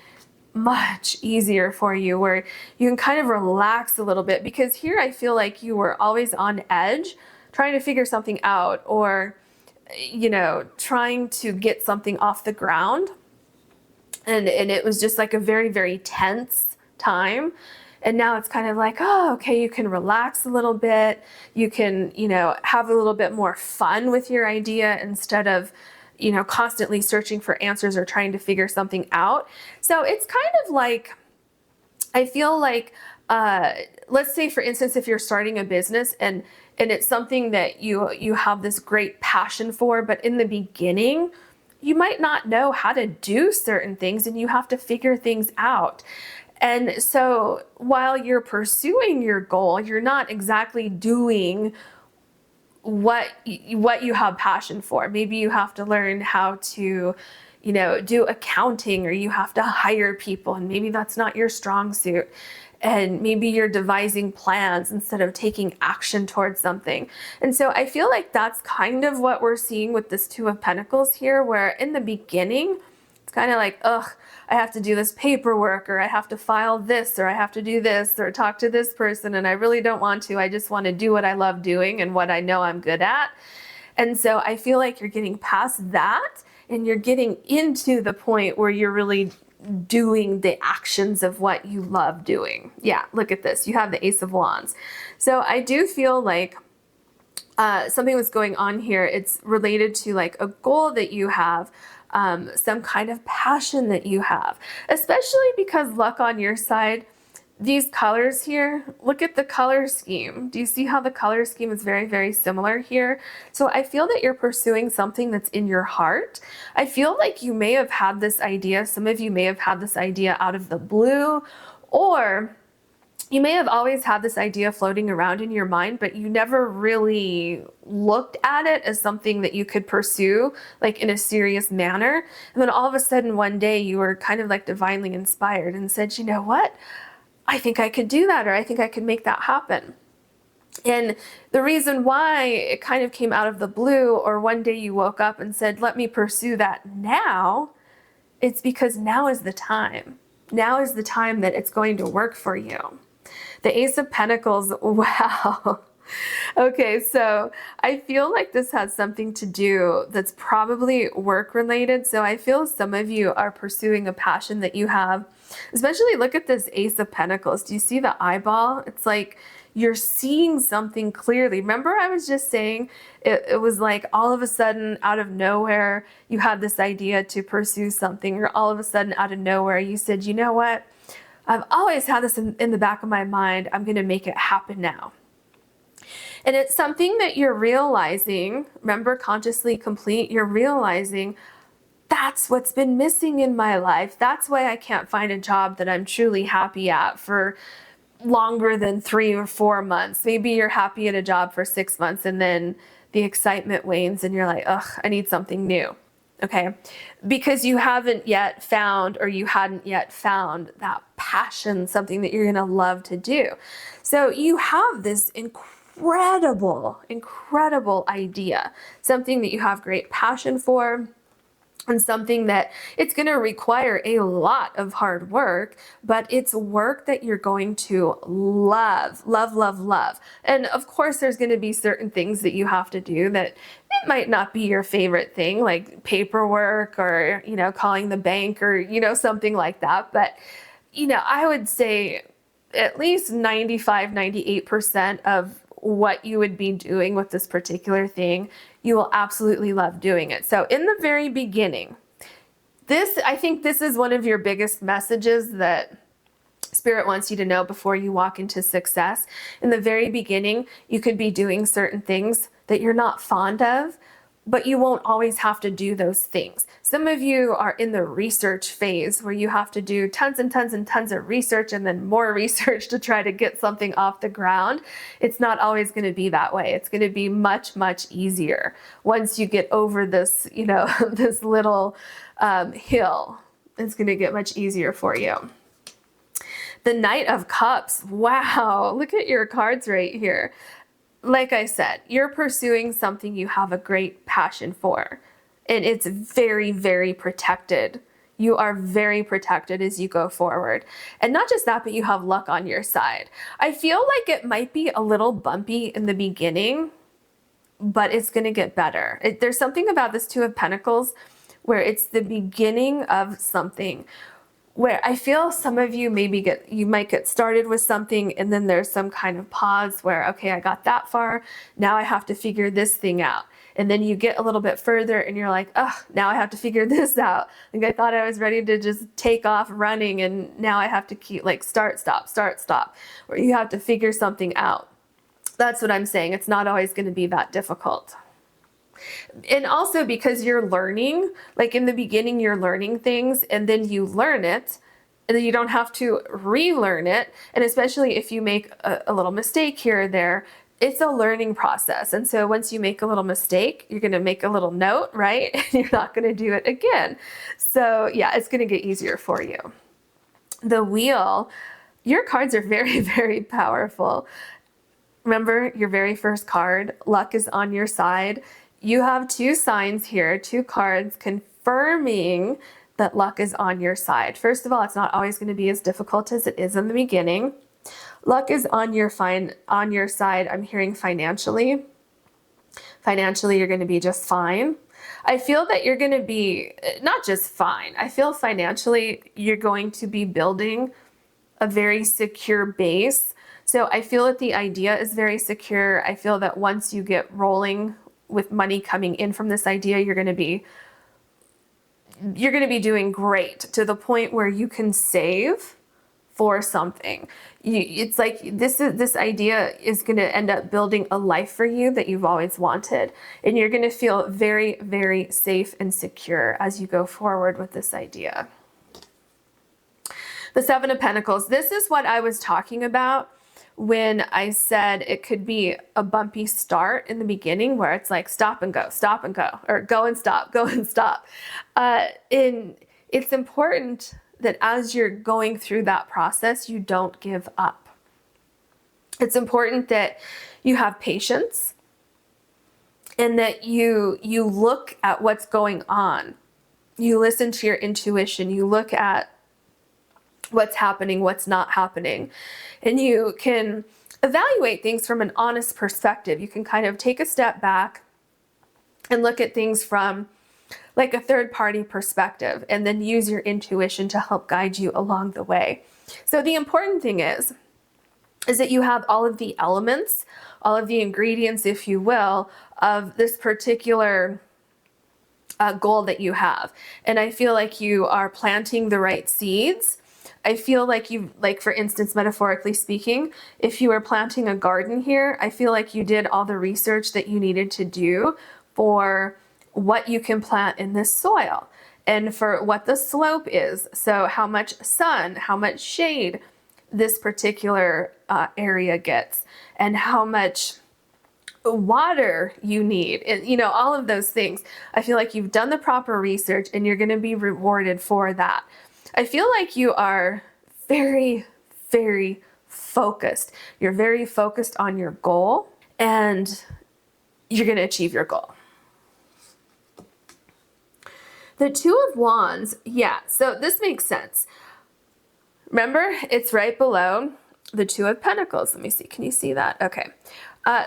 much easier for you, where you can kind of relax a little bit, because here I feel like you were always on edge trying to figure something out, or you know, trying to get something off the ground, and it was just like a very, very tense time. And now it's kind of like, oh, okay, you can relax a little bit, you can, you know, have a little bit more fun with your idea instead of, you know, constantly searching for answers or trying to figure something out. So it's kind of like, I feel like, let's say for instance, if you're starting a business and it's something that you have this great passion for, but in the beginning, you might not know how to do certain things and you have to figure things out. And so while you're pursuing your goal, you're not exactly doing what you have passion for. Maybe you have to learn how to, you know, do accounting, or you have to hire people, and maybe that's not your strong suit. And maybe you're devising plans instead of taking action towards something. And so I feel like that's kind of what we're seeing with this 2 of Pentacles here, where in the beginning, it's kind of like, ugh, I have to do this paperwork, or I have to file this, or I have to do this, or talk to this person, and I really don't want to. I just want to do what I love doing and what I know I'm good at. And so I feel like you're getting past that, and you're getting into the point where you're really doing the actions of what you love doing. Yeah, look at this. You have the Ace of Wands. So I do feel like something was going on here. It's related to like a goal that you have, some kind of passion that you have, especially because luck on your side. These colors here, look at the color scheme. Do you see how the color scheme is very, very similar here? So I feel that you're pursuing something that's in your heart. I feel like you may have had this idea. Some of you may have had this idea out of the blue, or you may have always had this idea floating around in your mind, but you never really looked at it as something that you could pursue like in a serious manner. And then all of a sudden one day you were kind of like divinely inspired and said, you know what? I think I could do that, or I think I could make that happen. And the reason why it kind of came out of the blue, or one day you woke up and said, let me pursue that now, it's because now is the time. Now is the time that it's going to work for you. The Ace of Pentacles, wow. Okay, so I feel like this has something to do that's probably work related. So I feel some of you are pursuing a passion that you have, especially look at this Ace of Pentacles. Do you see the eyeball? It's like you're seeing something clearly. Remember I was just saying it was like all of a sudden out of nowhere, you had this idea to pursue something, or all of a sudden out of nowhere, you said, you know what? I've always had this in the back of my mind. I'm going to make it happen now. And it's something that you're realizing, remember, consciously complete, you're realizing that's what's been missing in my life. That's why I can't find a job that I'm truly happy at for longer than 3 or 4 months. Maybe you're happy at a job for 6 months and then the excitement wanes and you're like, ugh, I need something new. Okay, because you haven't yet found, or you hadn't yet found that passion, something that you're going to love to do. So you have this incredible idea, something that you have great passion for, and something that it's going to require a lot of hard work, but it's work that you're going to love. And of course, there's going to be certain things that you have to do that it might not be your favorite thing, like paperwork or, you know, calling the bank or, you know, something like that. But, you know, I would say at least 95, 98% of what you would be doing with this particular thing, you will absolutely love doing it. So in the very beginning, I think this is one of your biggest messages that Spirit wants you to know before you walk into success. In the very beginning, you could be doing certain things that you're not fond of, but you won't always have to do those things. Some of you are in the research phase where you have to do tons and tons and tons of research and then more research to try to get something off the ground. It's not always going to be that way. It's going to be much, much easier once you get over this, you know, this little hill. It's going to get much easier for you. The Knight of Cups. Wow, look at your cards right here. Like I said, you're pursuing something you have a great passion for, and it's very, very protected. You are very protected as you go forward. And not just that, but you have luck on your side. I feel like it might be a little bumpy in the beginning, but it's going to get better. There's something about this Two of Pentacles where it's the beginning of something, where I feel some of you you might get started with something and then there's some kind of pause where, okay, I got that far. Now I have to figure this thing out. And then you get a little bit further and you're like, oh, now I have to figure this out. Like I thought I was ready to just take off running and now I have to keep like start, stop, where you have to figure something out. That's what I'm saying. It's not always going to be that difficult. And also because you're learning, like in the beginning, you're learning things and then you learn it and then you don't have to relearn it. And especially if you make a little mistake here or there, it's a learning process. And so once you make a little mistake, you're going to make a little note, right? And you're not going to do it again. So yeah, it's going to get easier for you. The Wheel, your cards are very, very powerful. Remember your very first card, luck is on your side. You have 2 signs here, 2 cards confirming that luck is on your side. First of all, it's not always going to be as difficult as it is in the beginning. Luck is on your side. I'm hearing financially. Financially, you're going to be just fine. I feel that you're going to be not just fine. I feel financially, you're going to be building a very secure base. So I feel that the idea is very secure. I feel that once you get rolling with money coming in from this idea, you're going to be doing great to the point where you can save for something. It's like this idea is going to end up building a life for you that you've always wanted, and you're going to feel very, very safe and secure as you go forward with this idea. The Seven of Pentacles. This is what I was talking about when I said it could be a bumpy start in the beginning where it's like stop and go, or go and stop, go and stop. It's important that as you're going through that process, you don't give up. It's important that you have patience and that you look at what's going on. You listen to your intuition. You look at what's happening, what's not happening. And you can evaluate things from an honest perspective. You can kind of take a step back and look at things from like a third party perspective and then use your intuition to help guide you along the way. So the important thing is that you have all of the elements, all of the ingredients, if you will, of this particular goal that you have. And I feel like you are planting the right seeds. I feel like for instance, metaphorically speaking, if you were planting a garden here, I feel like you did all the research that you needed to do for what you can plant in this soil and for what the slope is. So how much sun, how much shade this particular area gets, and how much water you need, and all of those things. I feel like you've done the proper research and you're going to be rewarded for that. I feel like you are very, very focused. You're very focused on your goal and you're going to achieve your goal. The Two of Wands, yeah, so this makes sense. Remember, it's right below the Two of Pentacles. Let me see, can you see that? Okay,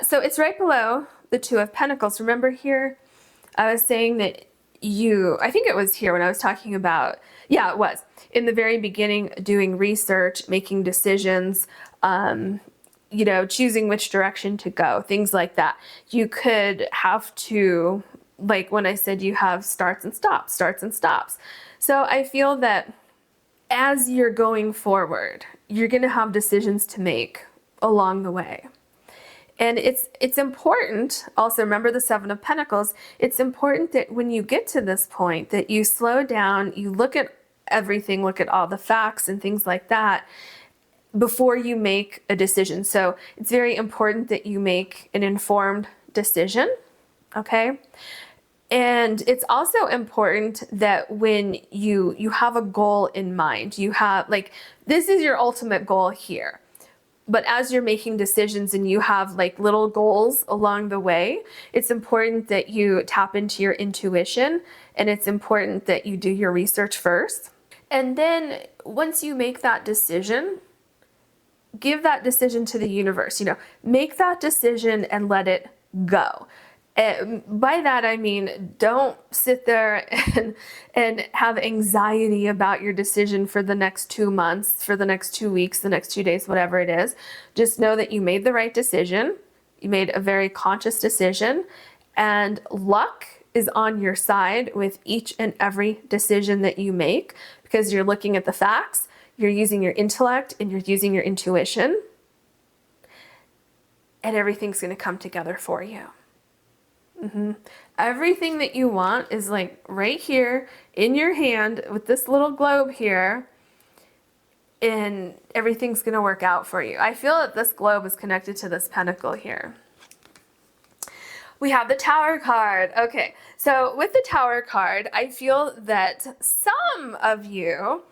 so it's right below the Two of Pentacles. Remember here, I was saying that I think it was here when I was talking about, yeah, it was, in the very beginning, doing research, making decisions, choosing which direction to go, things like that. You could have to, like when I said you have starts and stops. So I feel that as you're going forward, you're going to have decisions to make along the way. And it's important, also remember the Seven of Pentacles, it's important that when you get to this point that you slow down, you look at everything, look at all the facts and things like that before you make a decision. So it's very important that you make an informed decision, okay? And it's also important that when you have a goal in mind, you have like, this is your ultimate goal here. But as you're making decisions and you have like little goals along the way, it's important that you tap into your intuition, and it's important that you do your research first. And then once you make that decision, give that decision to the universe, make that decision and let it go. By that, I mean, don't sit there and have anxiety about your decision for the next 2 months, for the next 2 weeks, the next 2 days, whatever it is. Just know that you made the right decision. You made a very conscious decision, and luck is on your side with each and every decision that you make, because you're looking at the facts, you're using your intellect, and you're using your intuition, and everything's going to come together for you. Everything that you want is like right here in your hand with this little globe here, and everything's going to work out for you. I feel that this globe is connected to this pentacle here. We have the Tower card. Okay, so with the Tower card, I feel that some of you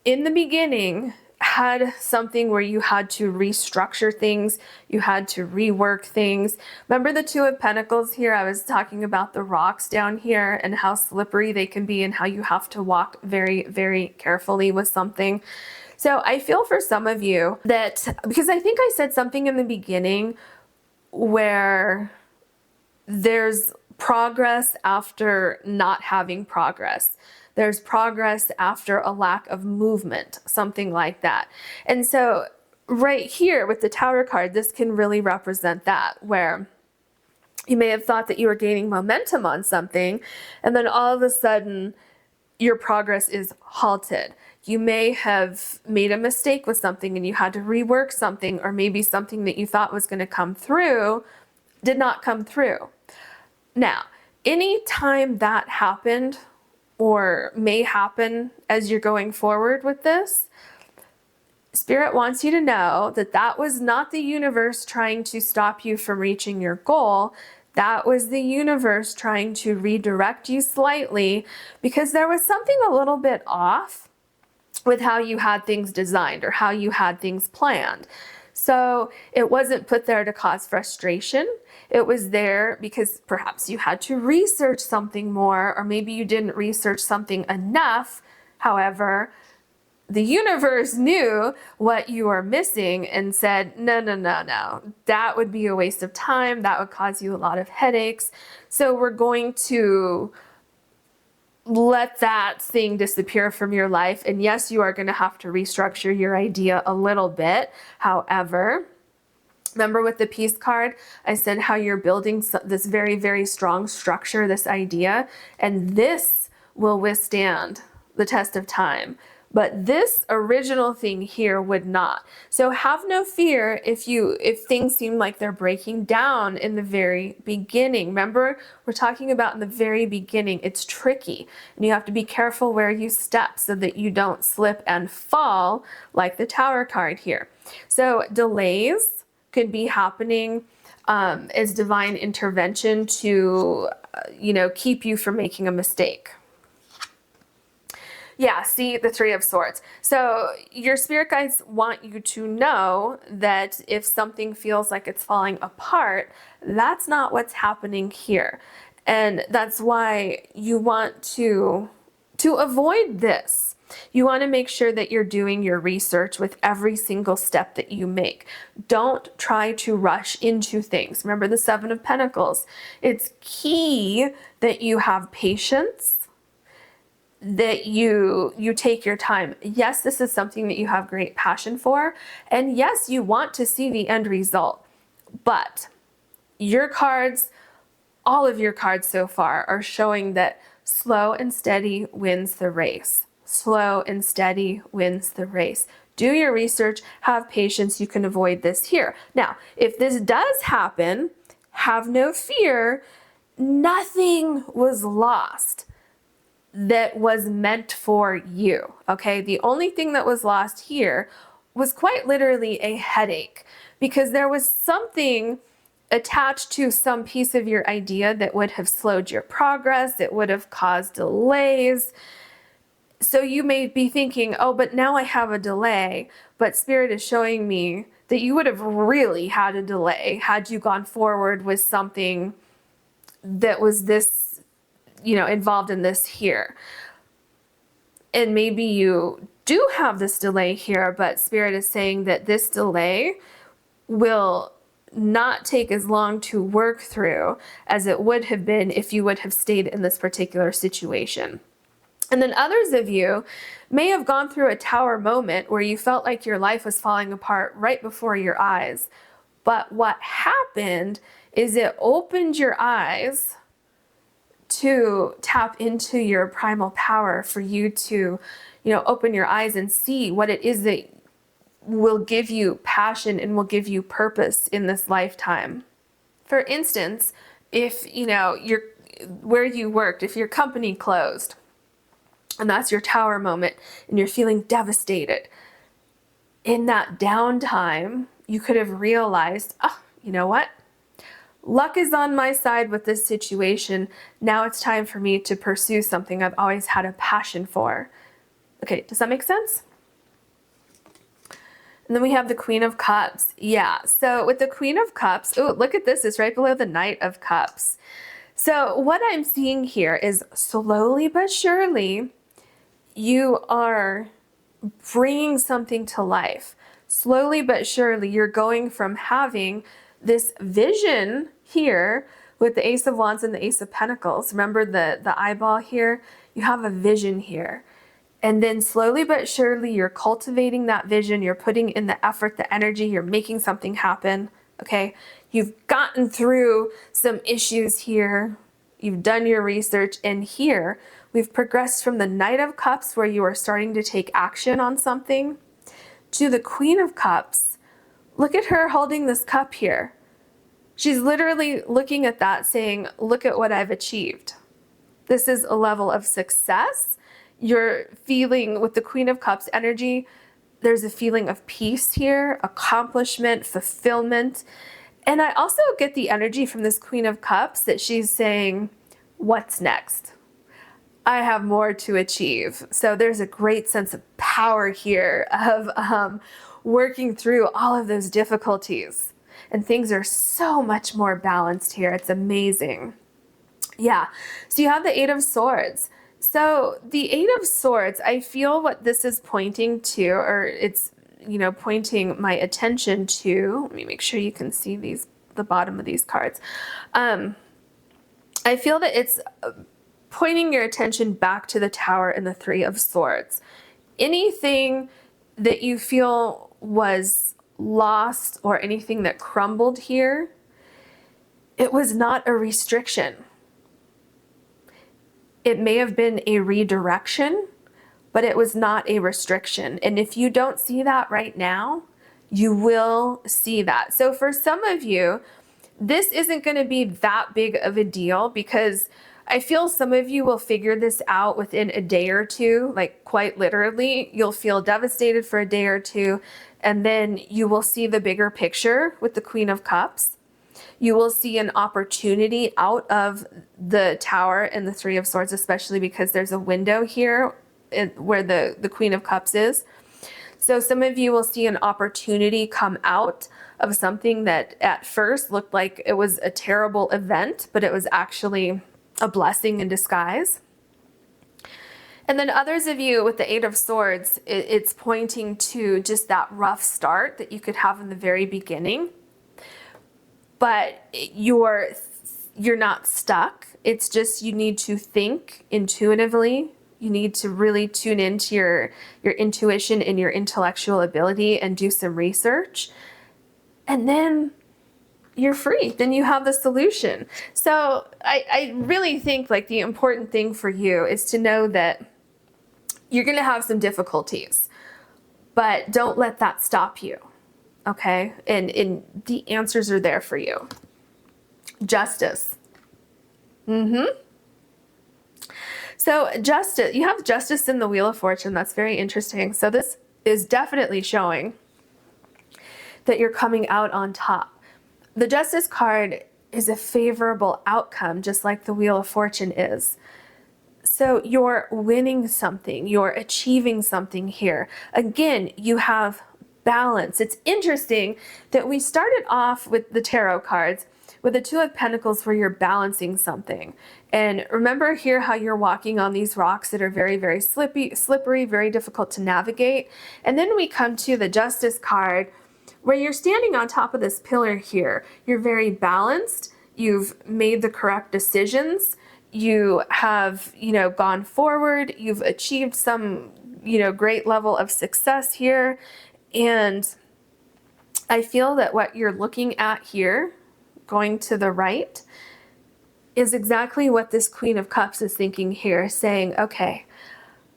in the beginning had something where you had to restructure things, you had to rework things. Remember the Two of Pentacles here? I was talking about the rocks down here and how slippery they can be and how you have to walk very, very carefully with something. So I feel for some of you that, because I think I said something in the beginning where there's progress after not having progress. There's progress after a lack of movement, something like that. And so right here with the Tower card, this can really represent that, where you may have thought that you were gaining momentum on something, and then all of a sudden your progress is halted. You may have made a mistake with something and you had to rework something, or maybe something that you thought was going to come through did not come through. Now, anytime that happened, or may happen as you're going forward with this, Spirit wants you to know that that was not the universe trying to stop you from reaching your goal. That was the universe trying to redirect you slightly because there was something a little bit off with how you had things designed or how you had things planned. So it wasn't put there to cause frustration. It was there because perhaps you had to research something more, or maybe you didn't research something enough. However, the universe knew what you were missing and said, no, no, no, no. That would be a waste of time. That would cause you a lot of headaches. So we're going to let that thing disappear from your life. And yes, you are going to have to restructure your idea a little bit. However, remember with the peace card, I said how you're building this very, very strong structure, this idea, and this will withstand the test of time. But this original thing here would not. So have no fear if things seem like they're breaking down in the very beginning. Remember, we're talking about in the very beginning. It's tricky, and you have to be careful where you step so that you don't slip and fall like the Tower card here. So delays could be happening as divine intervention to, keep you from making a mistake. Yeah, see the Three of Swords. So your spirit guides want you to know that if something feels like it's falling apart, that's not what's happening here. And that's why you want to avoid this. You want to make sure that you're doing your research with every single step that you make. Don't try to rush into things. Remember the Seven of Pentacles. It's key that you have patience, that you take your time. Yes, this is something that you have great passion for, and yes, you want to see the end result, but your cards, all of your cards so far, are showing that slow and steady wins the race. Slow and steady wins the race. Do your research, have patience, you can avoid this here. Now, if this does happen, have no fear, nothing was lost that was meant for you, okay? The only thing that was lost here was quite literally a headache, because there was something attached to some piece of your idea that would have slowed your progress, it would have caused delays. So you may be thinking, oh, but now I have a delay, but Spirit is showing me that you would have really had a delay had you gone forward with something that was this, involved in this here. And maybe you do have this delay here, but Spirit is saying that this delay will not take as long to work through as it would have been if you would have stayed in this particular situation. And then others of you may have gone through a Tower moment where you felt like your life was falling apart right before your eyes. But what happened is it opened your eyes to tap into your primal power, for you to, open your eyes and see what it is that will give you passion and will give you purpose in this lifetime. For instance, if, where you worked, if your company closed, and that's your Tower moment, and you're feeling devastated, in that downtime, you could have realized, you know what? Luck is on my side with this situation. Now it's time for me to pursue something I've always had a passion for. Okay, does that make sense? And then we have the Queen of Cups. Yeah, so with the Queen of Cups, oh, look at this. It's right below the Knight of Cups. So what I'm seeing here is slowly but surely, you are bringing something to life. Slowly but surely, you're going from having this vision here with the Ace of Wands and the Ace of Pentacles. Remember the eyeball here? You have a vision here. And then slowly but surely, you're cultivating that vision. You're putting in the effort, the energy. You're making something happen, okay? You've gotten through some issues here. You've done your research. And here, we've progressed from the Knight of Cups, where you are starting to take action on something, to the Queen of Cups. Look at her holding this cup here. She's literally looking at that saying, look at what I've achieved. This is a level of success. You're feeling with the Queen of Cups energy, there's a feeling of peace here, accomplishment, fulfillment. And I also get the energy from this Queen of Cups that she's saying, what's next? I have more to achieve. So there's a great sense of power here of working through all of those difficulties. And things are so much more balanced here. It's amazing. Yeah. So you have the Eight of Swords. So the Eight of Swords, I feel what this is pointing to, or it's, you know, pointing my attention to, let me make sure you can see these, the bottom of these cards. I feel that it's pointing your attention back to the Tower and the Three of Swords. Anything that you feel was lost or anything that crumbled here, it was not a restriction. It may have been a redirection, but it was not a restriction. And if you don't see that right now, you will see that. So for some of you, this isn't going to be that big of a deal because I feel some of you will figure this out within a day or two, like quite literally. You'll feel devastated for a day or two, and then you will see the bigger picture with the Queen of Cups. You will see an opportunity out of the Tower and the Three of Swords, especially because there's a window here where the Queen of Cups is. So some of you will see an opportunity come out of something that at first looked like it was a terrible event, but it was actually a blessing in disguise. And then others of you with the Eight of Swords, it's pointing to just that rough start that you could have in the very beginning. But you're not stuck. It's just you need to think intuitively. You need to really tune into your intuition and your intellectual ability and do some research. And then you're free. Then you have the solution. So I really think like the important thing for you is to know that you're going to have some difficulties, but don't let that stop you. Okay, and the answers are there for you. Justice. So justice, you have justice in the Wheel of Fortune. That's very interesting. So this is definitely showing that you're coming out on top. The Justice card is a favorable outcome, just like the Wheel of Fortune is. So you're winning something, you're achieving something here. Again, you have balance. It's interesting that we started off with the tarot cards with the Two of Pentacles where you're balancing something. And remember here how you're walking on these rocks that are very, very slippery, very difficult to navigate. And then we come to the Justice card where you're standing on top of this pillar here. You're very balanced. You've made the correct decisions. You have, gone forward. You've achieved some, great level of success here. And I feel that what you're looking at here, going to the right, is exactly what this Queen of Cups is thinking here, saying, okay,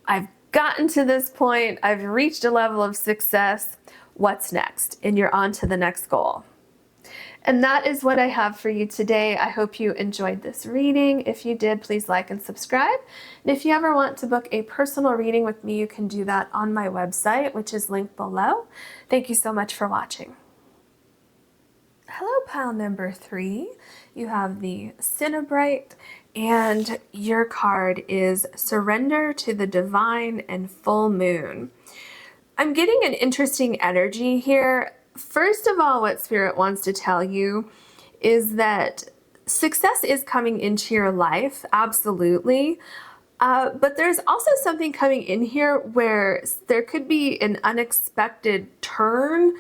I've gotten to this point, I've reached a level of success, what's next? And you're on to the next goal. And that is what I have for you today. I hope you enjoyed this reading. If you did, please like and subscribe. And if you ever want to book a personal reading with me, you can do that on my website, which is linked below. Thank you so much for watching. Hello, pile number 3. You have the Cinnabrite, and your card is Surrender to the Divine and Full Moon. I'm getting an interesting energy here. First of all, what Spirit wants to tell you is that success is coming into your life, absolutely. But there's also something coming in here where there could be an unexpected turn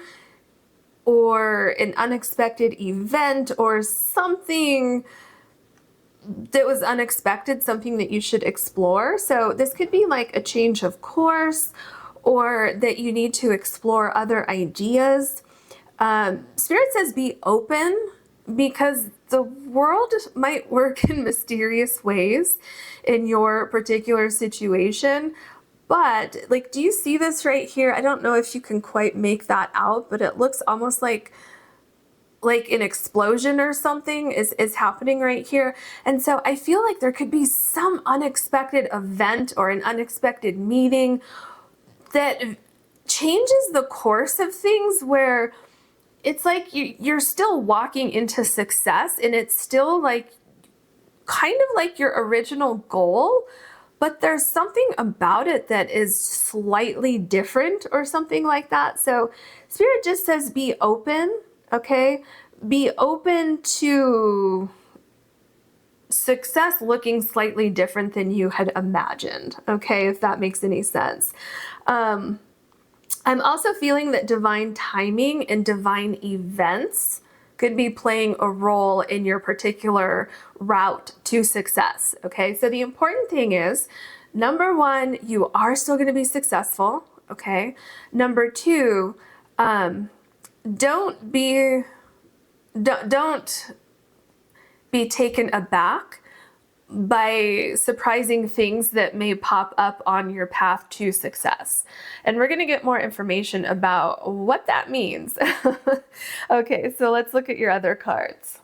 or an unexpected event or something that was unexpected, something that you should explore. So this could be like a change of course, or that you need to explore other ideas. Spirit says be open because the world might work in mysterious ways in your particular situation. But like, do you see this right here? I don't know if you can quite make that out, but it looks almost like like an explosion or something is happening right here. And so I feel like there could be some unexpected event or an unexpected meeting that changes the course of things, where it's like you're still walking into success, and it's still like kind of like your original goal, but there's something about it that is slightly different or something like that. So Spirit just says be open, okay? Be open to success looking slightly different than you had imagined, okay? If that makes any sense. I'm also feeling that divine timing and divine events could be playing a role in your particular route to success, okay? So the important thing is, number one, you are still going to be successful, okay? Number two, don't be taken aback by surprising things that may pop up on your path to success. And we're going to get more information about what that means. Okay, so let's look at your other cards.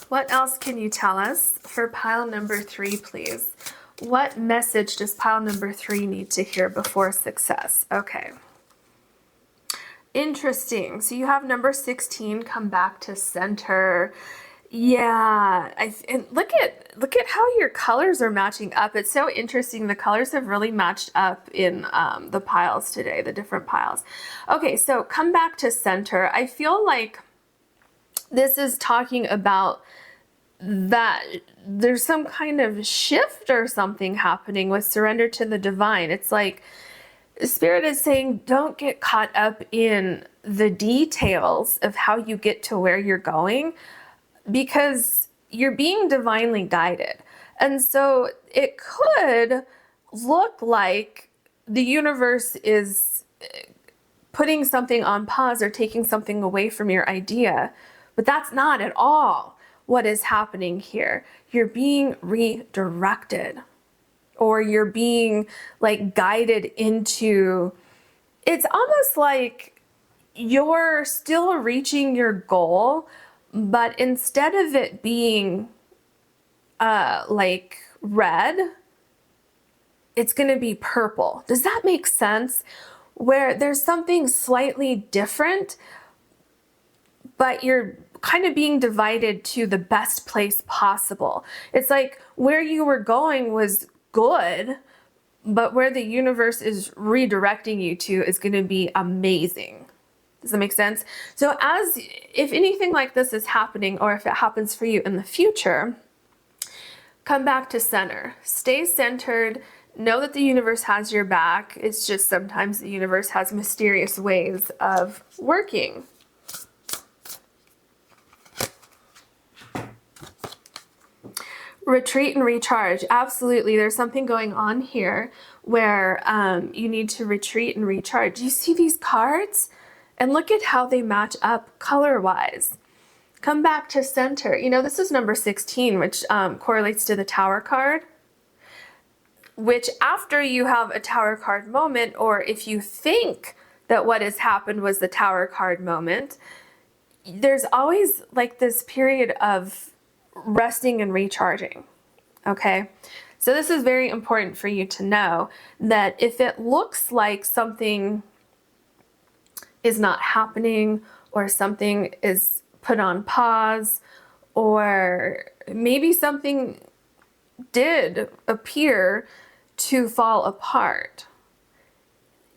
What else can you tell us for pile number 3, please? What message does pile number 3 need to hear before success? Okay. Interesting. So you have number 16 come back to center. Yeah, and look at how your colors are matching up. It's so interesting. The colors have really matched up in the piles today, the different piles. Okay, so come back to center. I feel like this is talking about that there's some kind of shift or something happening with surrender to the divine. It's like Spirit is saying, don't get caught up in the details of how you get to where you're going, because you're being divinely guided. And so it could look like the universe is putting something on pause or taking something away from your idea, but that's not at all what is happening here. You're being redirected, or you're being like guided into, it's almost like you're still reaching your goal, but instead of it being like red, it's going to be purple. Does that make sense? Where there's something slightly different, but you're kind of being divided to the best place possible. It's like where you were going was good, but where the universe is redirecting you to is going to be amazing. Does that make sense? So if anything like this is happening, or if it happens for you in the future, come back to center. Stay centered. Know that the universe has your back. It's just sometimes the universe has mysterious ways of working. Retreat and recharge. Absolutely. There's something going on here where you need to retreat and recharge. Do you see these cards? And look at how they match up color-wise. Come back to center. You know, this is number 16, which correlates to the Tower card, which after you have a Tower card moment, or if you think that what has happened was the Tower card moment, there's always like this period of resting and recharging, okay? So this is very important for you to know, that if it looks like something is not happening, or something is put on pause, or maybe something did appear to fall apart,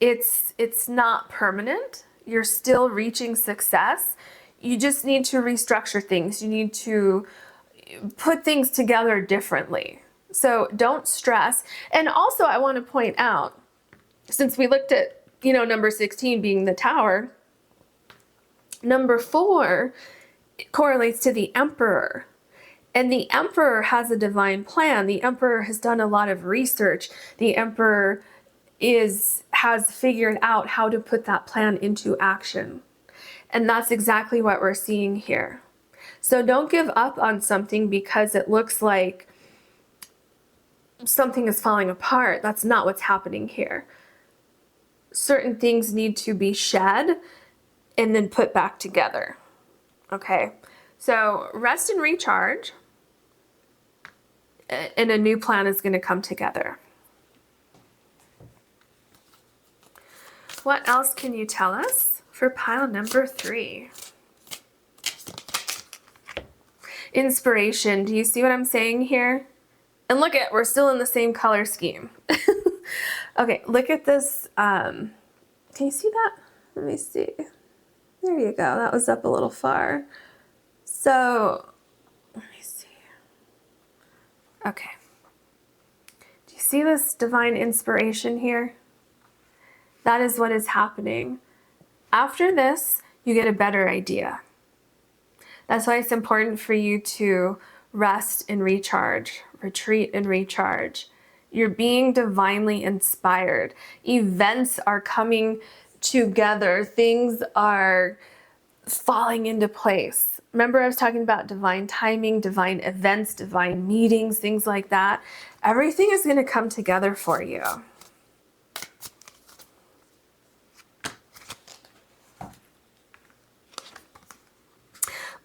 it's not permanent. You're still reaching success. You just need to restructure things. You need to put things together differently. So don't stress. And also I want to point out, since we looked at, you know, number 16 being the Tower, number 4 correlates to the Emperor. And the Emperor has a divine plan. The Emperor has done a lot of research. The Emperor has figured out how to put that plan into action. And that's exactly what we're seeing here. So don't give up on something because it looks like something is falling apart. That's not what's happening here. Certain things need to be shed, and then put back together. Okay, so rest and recharge, and a new plan is going to come together. What else can you tell us for pile number 3? Inspiration. Do you see what I'm saying here? And look at, we're still in the same color scheme. Okay, look at this. Can you see that? Let me see. There you go. That was up a little far. So, let me see. Okay. Do you see this divine inspiration here? That is what is happening. After this, you get a better idea. That's why it's important for you to rest and recharge, retreat and recharge. You're being divinely inspired. Events are coming together. Things are falling into place. Remember I was talking about divine timing, divine events, divine meetings, things like that. Everything is going to come together for you.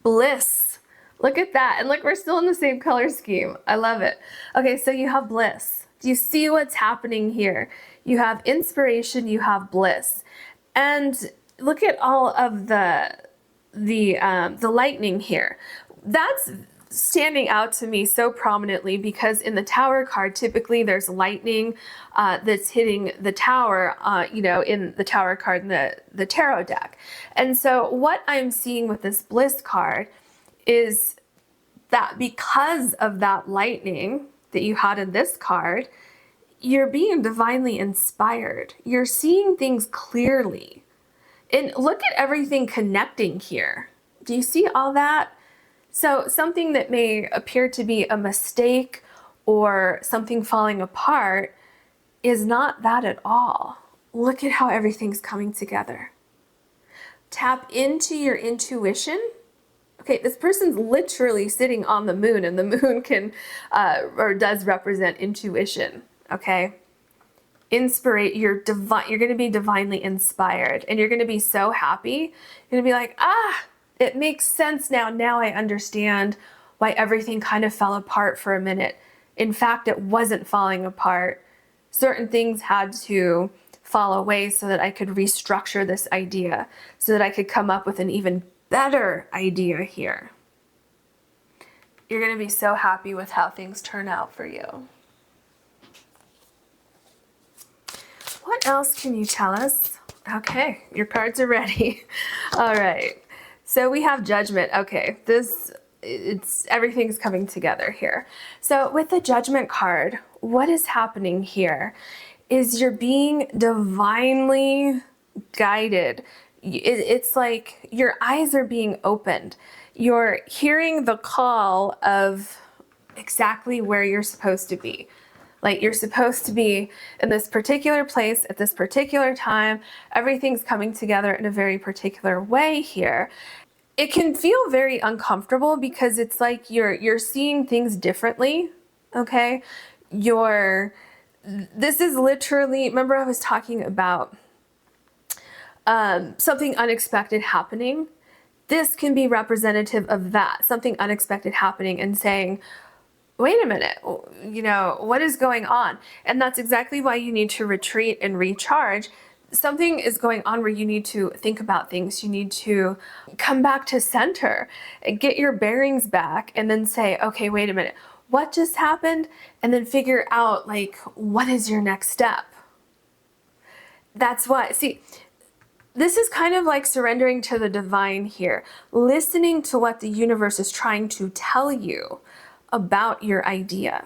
Bliss. Look at that. And look, we're still in the same color scheme. I love it. Okay, so you have bliss. Do you see what's happening here? You have inspiration, you have bliss. And look at all of the lightning here. That's standing out to me so prominently because in the Tower card, typically there's lightning that's hitting the tower, you know, in the Tower card in the tarot deck. And so what I'm seeing with this bliss card is that because of that lightning that you had in this card, you're being divinely inspired. You're seeing things clearly. And look at everything connecting here. Do you see all that? So something that may appear to be a mistake or something falling apart is not that at all. Look at how everything's coming together. Tap into your intuition. Okay, this person's literally sitting on the moon, and the moon can or does represent intuition. Okay, you're going to be divinely inspired, and you're going to be so happy. You're going to be like, it makes sense now. Now I understand why everything kind of fell apart for a minute. In fact, it wasn't falling apart. Certain things had to fall away so that I could restructure this idea, so that I could come up with an even better idea here. You're going to be so happy with how things turn out for you. What else can you tell us? Okay, your cards are ready. All right. So we have Judgment. Okay, everything's coming together here. So with the Judgment card, what is happening here is you're being divinely guided. It's like your eyes are being opened. You're hearing the call of exactly where you're supposed to be. Like you're supposed to be in this particular place at this particular time. Everything's coming together in a very particular way here. It can feel very uncomfortable because it's like you're seeing things differently. Okay, this is literally, remember I was talking about something unexpected happening. This can be representative of that, something unexpected happening and saying, wait a minute, you know, what is going on? And that's exactly why you need to retreat and recharge. Something is going on where you need to think about things. You need to come back to center and get your bearings back and then say, okay, wait a minute, what just happened? And then figure out, like, what is your next step? That's why, see, this is kind of like surrendering to the divine here, listening to what the universe is trying to tell you about your idea.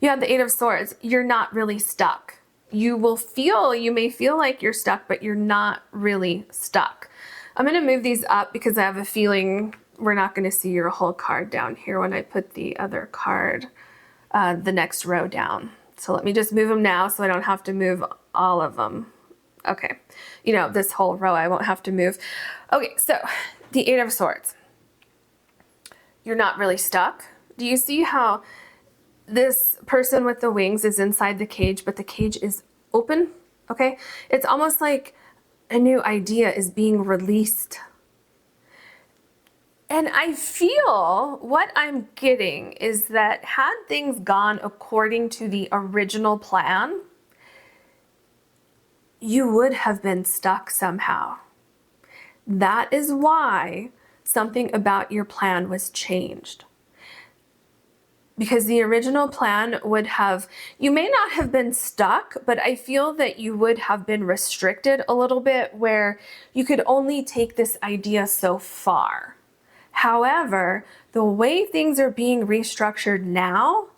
You have the Eight of Swords. You're not really stuck. You may feel like you're stuck, but you're not really stuck. I'm going to move these up because I have a feeling we're not going to see your whole card down here when I put the other card, the next row down. So let me just move them now so I don't have to move all of them. Okay, you know, this whole row I won't have to move. Okay, so the Eight of Swords. You're not really stuck. Do you see how this person with the wings is inside the cage, but the cage is open? Okay, it's almost like a new idea is being released. And I feel what I'm getting is that had things gone according to the original plan, you would have been stuck somehow. That is why something about your plan was changed. Because the original plan would have, you may not have been stuck, but I feel that you would have been restricted a little bit where you could only take this idea so far. However, the way things are being restructured now,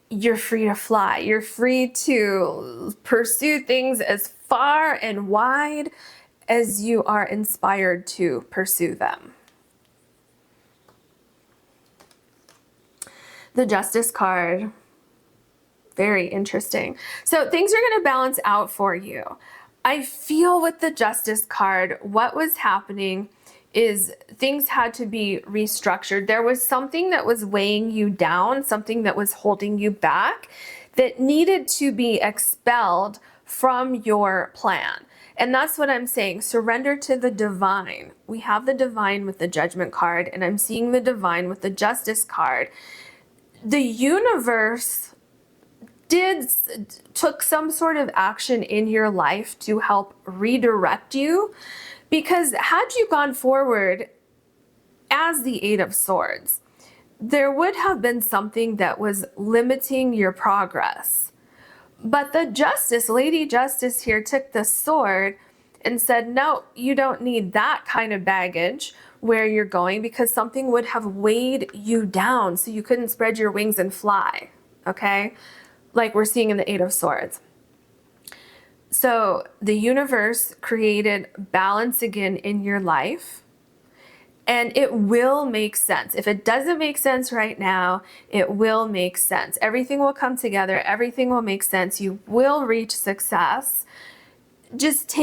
you're free to fly. You're free to pursue things as far and wide as you are inspired to pursue them. The Justice card, very interesting. So things are going to balance out for you. I feel with the Justice card, what was happening is things had to be restructured. There was something that was weighing you down, something that was holding you back that needed to be expelled from your plan. And that's what I'm saying. Surrender to the divine. We have the divine with the Judgment card, and I'm seeing the divine with the Justice card. The universe took some sort of action in your life to help redirect you, because had you gone forward as the Eight of Swords, there would have been something that was limiting your progress. But the Justice, Lady Justice here, took the sword and said, no, you don't need that kind of baggage where you're going, because something would have weighed you down so you couldn't spread your wings and fly, okay? Like we're seeing in the Eight of Swords. So the universe created balance again in your life, and it will make sense. If it doesn't make sense right now, it will make sense. Everything will come together. Everything will make sense. You will reach success. Just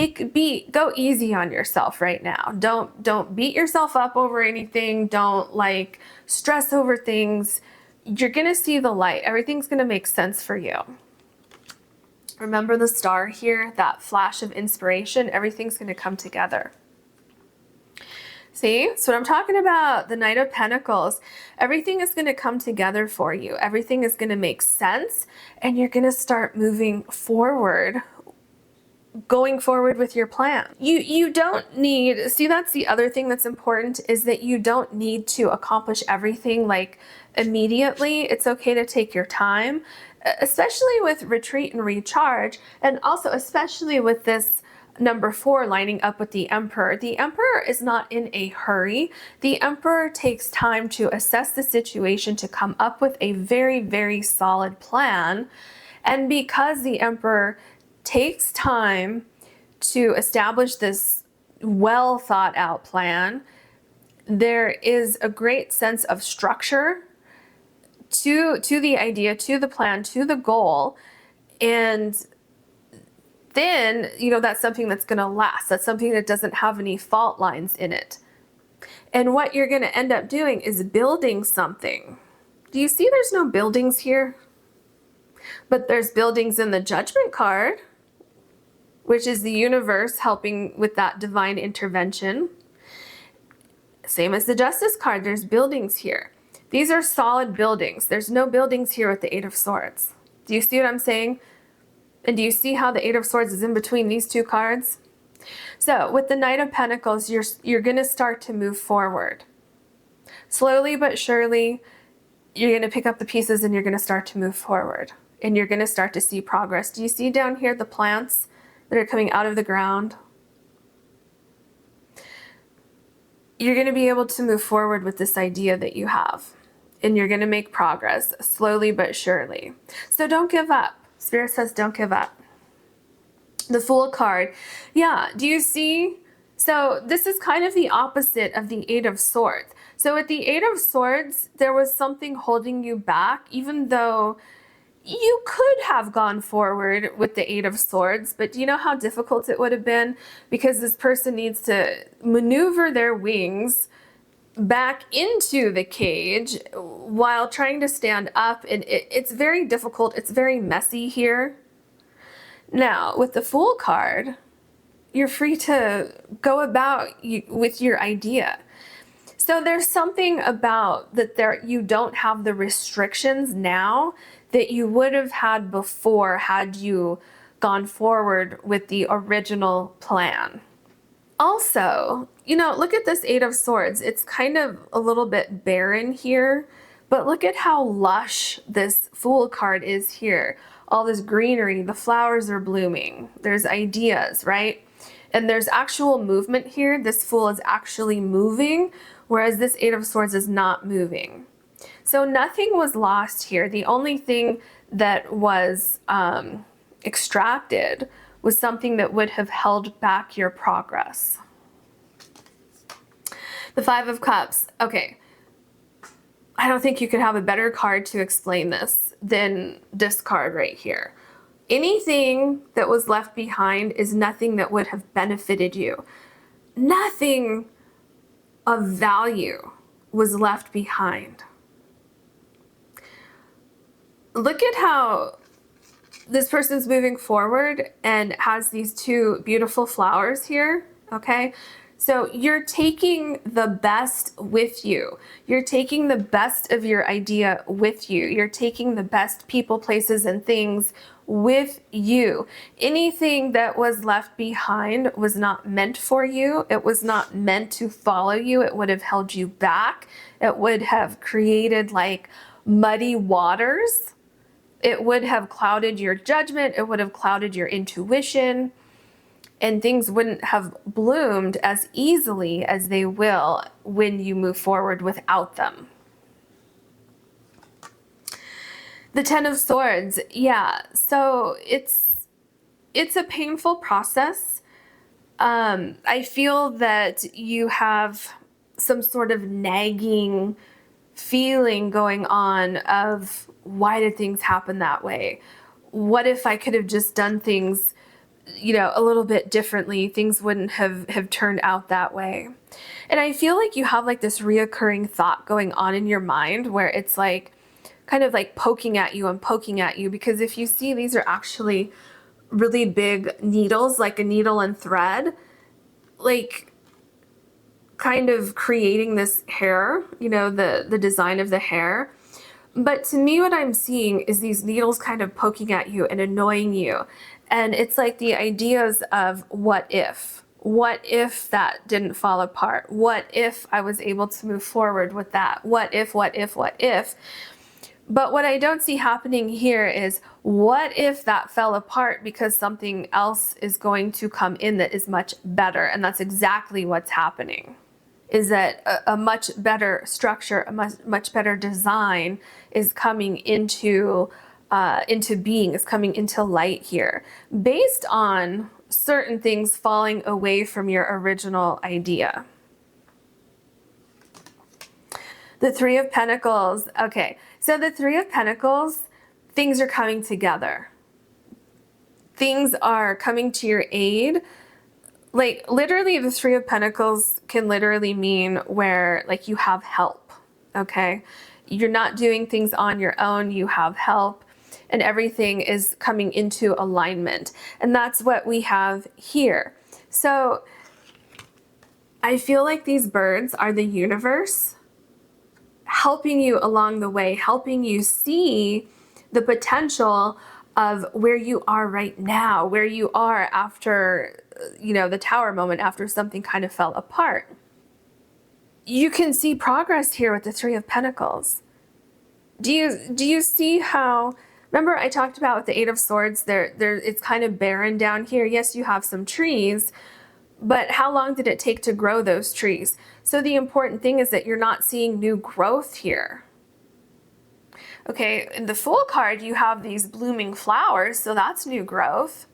go easy on yourself right now. Don't beat yourself up over anything. Don't like stress over things. You're going to see the light. Everything's going to make sense for you. Remember the star here, that flash of inspiration. Everything's going to come together. See, so what I'm talking about, the Knight of Pentacles, everything is going to come together for you. Everything is going to make sense, and you're going to start moving forward, going forward with your plan. You don't need, see, that's the other thing that's important, is that you don't need to accomplish everything like immediately. It's okay to take your time, especially with retreat and recharge, and also especially with this number 4 lining up with the Emperor. The Emperor is not in a hurry. The Emperor takes time to assess the situation, to come up with a very, very solid plan. And because the Emperor takes time to establish this well thought out plan, there is a great sense of structure to the idea, to the plan, to the goal. And then, you know, that's something that's going to last. That's something that doesn't have any fault lines in it. And what you're going to end up doing is building something. Do you see there's no buildings here? But there's buildings in the Judgment card, which is the universe helping with that divine intervention. Same as the Justice card, there's buildings here. These are solid buildings. There's no buildings here with the Eight of Swords. Do you see what I'm saying? And do you see how the Eight of Swords is in between these two cards? So with the Knight of Pentacles, you're going to start to move forward. Slowly but surely, you're going to pick up the pieces and you're going to start to move forward. And you're going to start to see progress. Do you see down here the plants that are coming out of the ground? You're going to be able to move forward with this idea that you have. And you're going to make progress slowly but surely. So don't give up. Spirit says don't give up. The Fool card. Yeah, do you see? So this is kind of the opposite of the Eight of Swords. So with the Eight of Swords, there was something holding you back, even though you could have gone forward with the Eight of Swords, but do you know how difficult it would have been? Because this person needs to maneuver their wings back into the cage while trying to stand up, and it's very difficult. It's very messy here. Now, with the Fool card, you're free to go about with your idea. So there's something about that you don't have the restrictions now that you would have had before had you gone forward with the original plan. Also, you know, look at this Eight of Swords. It's kind of a little bit barren here, but look at how lush this Fool card is here. All this greenery, the flowers are blooming. There's ideas, right? And there's actual movement here. This Fool is actually moving, whereas this Eight of Swords is not moving. So nothing was lost here. The only thing that was extracted was something that would have held back your progress. The Five of Cups. Okay. I don't think you could have a better card to explain this than this card right here. Anything that was left behind is nothing that would have benefited you. Nothing of value was left behind. Look at how this person's moving forward and has these two beautiful flowers here, okay? So you're taking the best with you. You're taking the best of your idea with you. You're taking the best people, places, and things with you. Anything that was left behind was not meant for you. It was not meant to follow you. It would have held you back. It would have created like muddy waters. It would have clouded your judgment. It would have clouded your intuition, and things wouldn't have bloomed as easily as they will when you move forward without them. The Ten of Swords. Yeah, so it's a painful process. I feel that you have some sort of nagging feeling going on of, why did things happen that way? What if I could have just done things, you know, a little bit differently? Things wouldn't have turned out that way. And I feel like you have like this reoccurring thought going on in your mind where it's like kind of like poking at you and poking at you, because if you see, these are actually really big needles, like a needle and thread, like kind of creating this hair, you know, the design of the hair. But to me, what I'm seeing is these needles kind of poking at you and annoying you. And it's like the ideas of what if that didn't fall apart? What if I was able to move forward with that? What if? But what I don't see happening here is, what if that fell apart because something else is going to come in that is much better? And that's exactly what's happening. Is that a much better structure, a much better design is coming into being, is coming into light here, based on certain things falling away from your original idea. The Three of Pentacles. Okay, so the Three of Pentacles, things are coming together. Things are coming to your aid. Like literally, the Three of Pentacles can literally mean where like you have help, okay? You're not doing things on your own, you have help, and everything is coming into alignment. And that's what we have here. So I feel like these birds are the universe helping you along the way, helping you see the potential of where you are right now, where you are after, you know, the tower moment, after something kind of fell apart. You can see progress here with the Three of Pentacles. Do you see how, remember I talked about with the Eight of Swords, it's kind of barren down here. Yes, you have some trees, but how long did it take to grow those trees? So the important thing is that you're not seeing new growth here. Okay, in the Fool card, you have these blooming flowers, so that's new growth.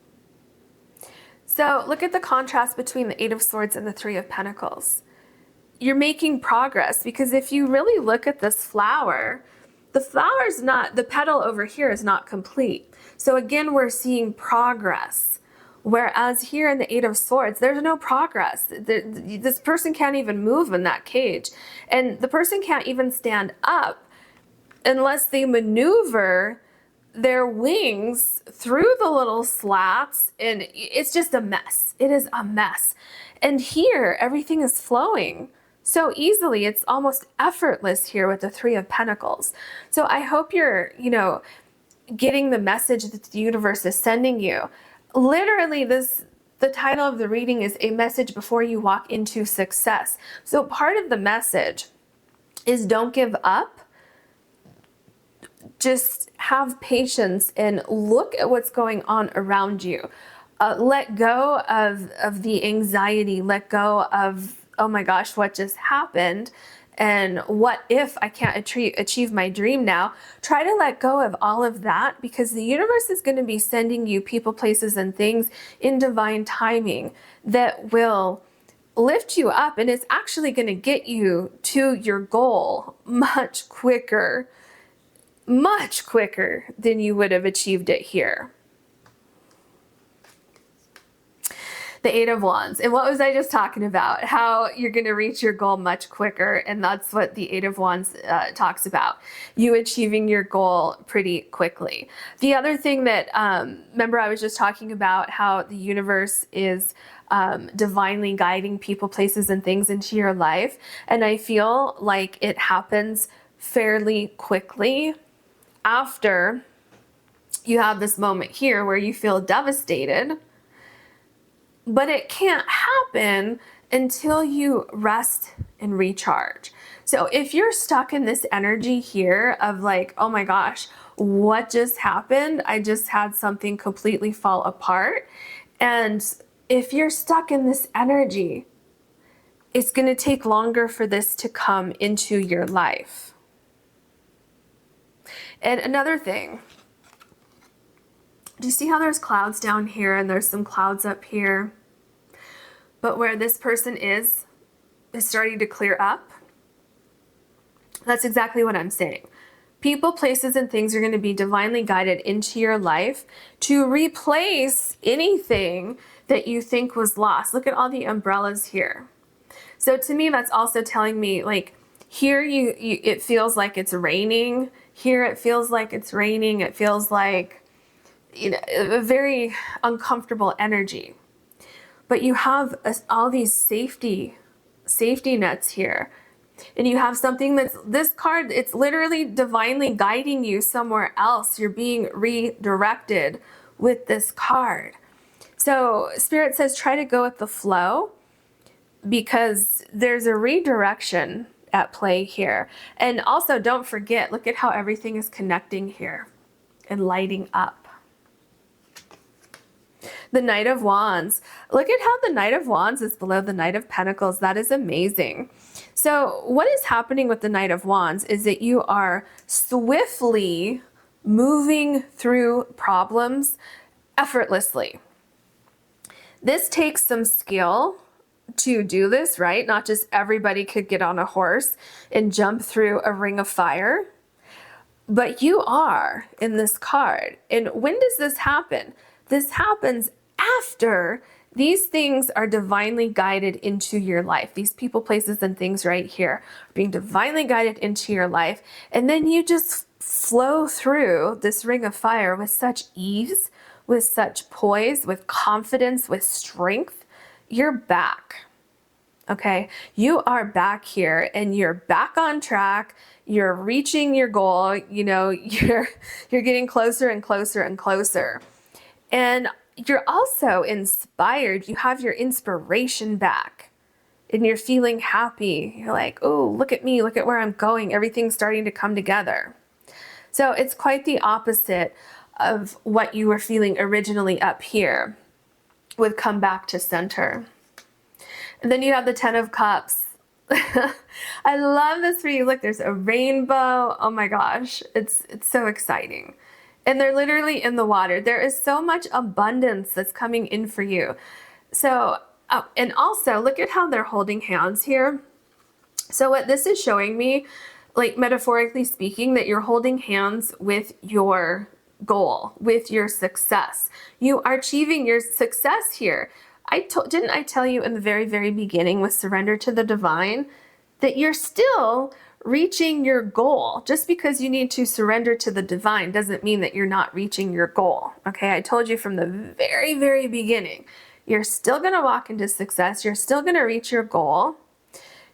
So look at the contrast between the Eight of Swords and the Three of Pentacles. You're making progress, because if you really look at this flower, the flower's not, the petal over here is not complete. So again, we're seeing progress. Whereas here in the Eight of Swords, there's no progress. This person can't even move in that cage. And the person can't even stand up unless they maneuver their wings through the little slats, and it's just a mess. It is a mess. And here, everything is flowing so easily. It's almost effortless here with the Three of Pentacles. So I hope you're, getting the message that the universe is sending you. Literally, the title of the reading is A Message Before You Walk into Success. So part of the message is don't give up. Just have patience and look at what's going on around you. Let go of the anxiety. Let go of, oh my gosh, what just happened? And what if I can't achieve my dream now? Try to let go of all of that, because the universe is going to be sending you people, places, and things in divine timing that will lift you up. And it's actually going to get you to your goal much quicker than you would have achieved it here. The Eight of Wands. And what was I just talking about? How you're going to reach your goal much quicker. And that's what the Eight of Wands talks about. You achieving your goal pretty quickly. The other thing that, remember I was just talking about how the universe is divinely guiding people, places, and things into your life. And I feel like it happens fairly quickly after you have this moment here where you feel devastated. But it can't happen until you rest and recharge. So if you're stuck in this energy here of like, oh my gosh, what just happened? I just had something completely fall apart. And if you're stuck in this energy, it's going to take longer for this to come into your life. And another thing, do you see how there's clouds down here and there's some clouds up here? But where this person is starting to clear up. That's exactly what I'm saying. People, places, and things are going to be divinely guided into your life to replace anything that you think was lost. Look at all the umbrellas here. So to me, that's also telling me, like, here it feels like it's raining. Here it feels like it's raining. It feels like, a very uncomfortable energy. But you have all these safety nets here. And you have something that's, this card, it's literally divinely guiding you somewhere else. You're being redirected with this card. So Spirit says try to go with the flow, because there's a redirection at play here. And also don't forget, look at how everything is connecting here and lighting up. The Knight of Wands. Look at how the Knight of Wands is below the Knight of Pentacles. That is amazing. So what is happening with the Knight of Wands is that you are swiftly moving through problems effortlessly. This takes some skill to do this, right? Not just everybody could get on a horse and jump through a ring of fire. But you are in this card. And when does this happen? This happens after these things are divinely guided into your life. These people, places, and things right here are being divinely guided into your life. And then you just flow through this ring of fire with such ease, with such poise, with confidence, with strength. You're back. Okay, you are back here and you're back on track. You're reaching your goal. You're getting closer and closer and closer. And you're also inspired. You have your inspiration back and you're feeling happy. You're like, oh, look at me. Look at where I'm going. Everything's starting to come together. So it's quite the opposite of what you were feeling originally up here would come back to center. And then you have the Ten of Cups. I love this for you. Look, there's a rainbow. Oh my gosh. It's so exciting. And they're literally in the water. There is so much abundance that's coming in for you. So, and also look at how they're holding hands here. So what this is showing me, like metaphorically speaking, that you're holding hands with your goal, with your success. You are achieving your success here. Didn't I tell you in the very, very beginning with surrender to the divine that you're still reaching your goal. Just because you need to surrender to the divine doesn't mean that you're not reaching your goal. Okay, I told you from the very, very beginning, you're still going to walk into success. You're still going to reach your goal.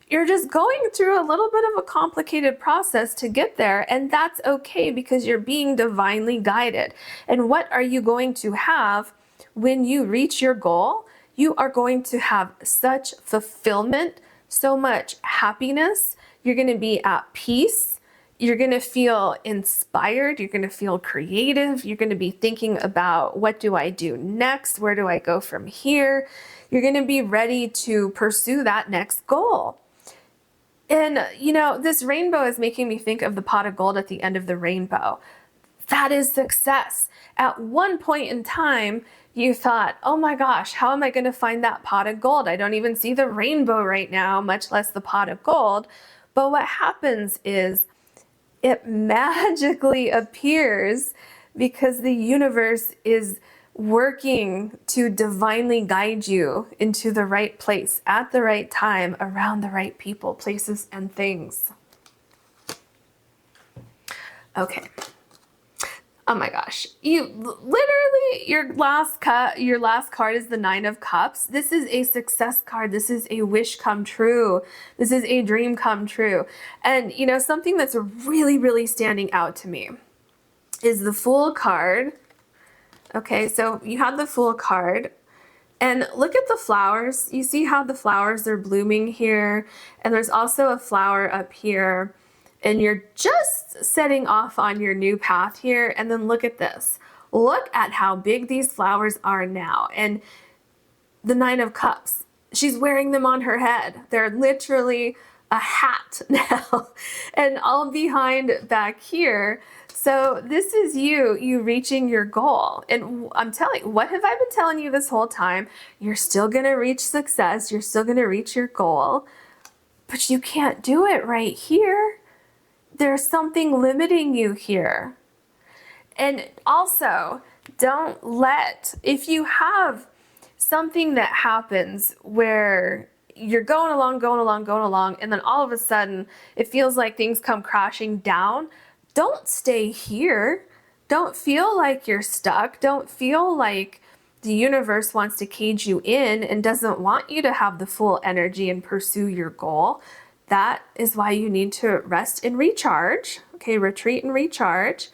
You're just going through a little bit of a complicated process to get there, and that's okay because you're being divinely guided. And what are you going to have when you reach your goal? You are going to have such fulfillment, so much happiness. You're going to be at peace. You're going to feel inspired. You're going to feel creative. You're going to be thinking about, what do I do next? Where do I go from here? You're going to be ready to pursue that next goal. And, you know, this rainbow is making me think of the pot of gold at the end of the rainbow. That is success. At one point in time, you thought, oh my gosh, how am I going to find that pot of gold? I don't even see the rainbow right now, much less the pot of gold. But what happens is it magically appears because the universe is working to divinely guide you into the right place at the right time, around the right people, places, and things. Okay. Oh my gosh. You literally, your last card is the Nine of Cups. This is a success card. This is a wish come true. This is a dream come true. And you know, something that's really, really standing out to me is the Fool card. Okay, so you have the Fool card, and look at the flowers. You see how the flowers are blooming here, and there's also a flower up here, and you're just setting off on your new path here. And then look at this. Look at how big these flowers are now. And the Nine of Cups, she's wearing them on her head. They're literally a hat now, and all behind back here. So this is you reaching your goal. And I'm telling you, what have I been telling you this whole time? You're still going to reach success. You're still going to reach your goal, but you can't do it right here. There's something limiting you here. And also, don't let, if you have something that happens where you're going along, and then all of a sudden it feels like things come crashing down, don't stay here. Don't feel like you're stuck. Don't feel like the universe wants to cage you in and doesn't want you to have the full energy and pursue your goal. That is why you need to rest and recharge. Okay, retreat and recharge.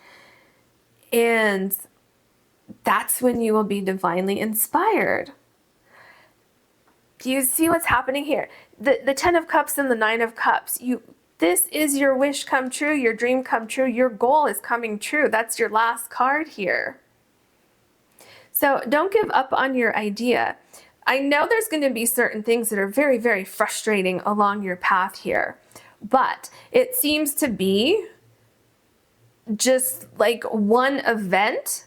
And that's when you will be divinely inspired. Do you see what's happening here? The Ten of Cups and the Nine of Cups. This is your wish come true, your dream come true, your goal is coming true. That's your last card here. So don't give up on your idea. I know there's going to be certain things that are very, very frustrating along your path here, but it seems to be just like one event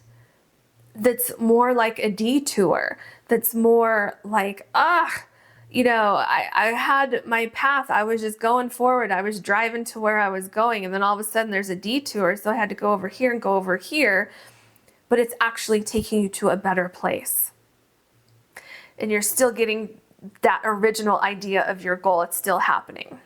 that's more like a detour, that's more like, you know, I had my path, I was just going forward, I was driving to where I was going, and then all of a sudden there's a detour, so I had to go over here and go over here, but it's actually taking you to a better place. And you're still getting that original idea of your goal, it's still happening.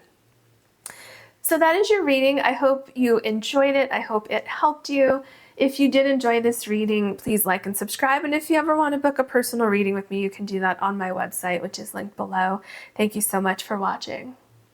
So that is your reading. I hope you enjoyed it. I hope it helped you. If you did enjoy this reading, please like and subscribe. And if you ever want to book a personal reading with me, you can do that on my website, which is linked below. Thank you so much for watching.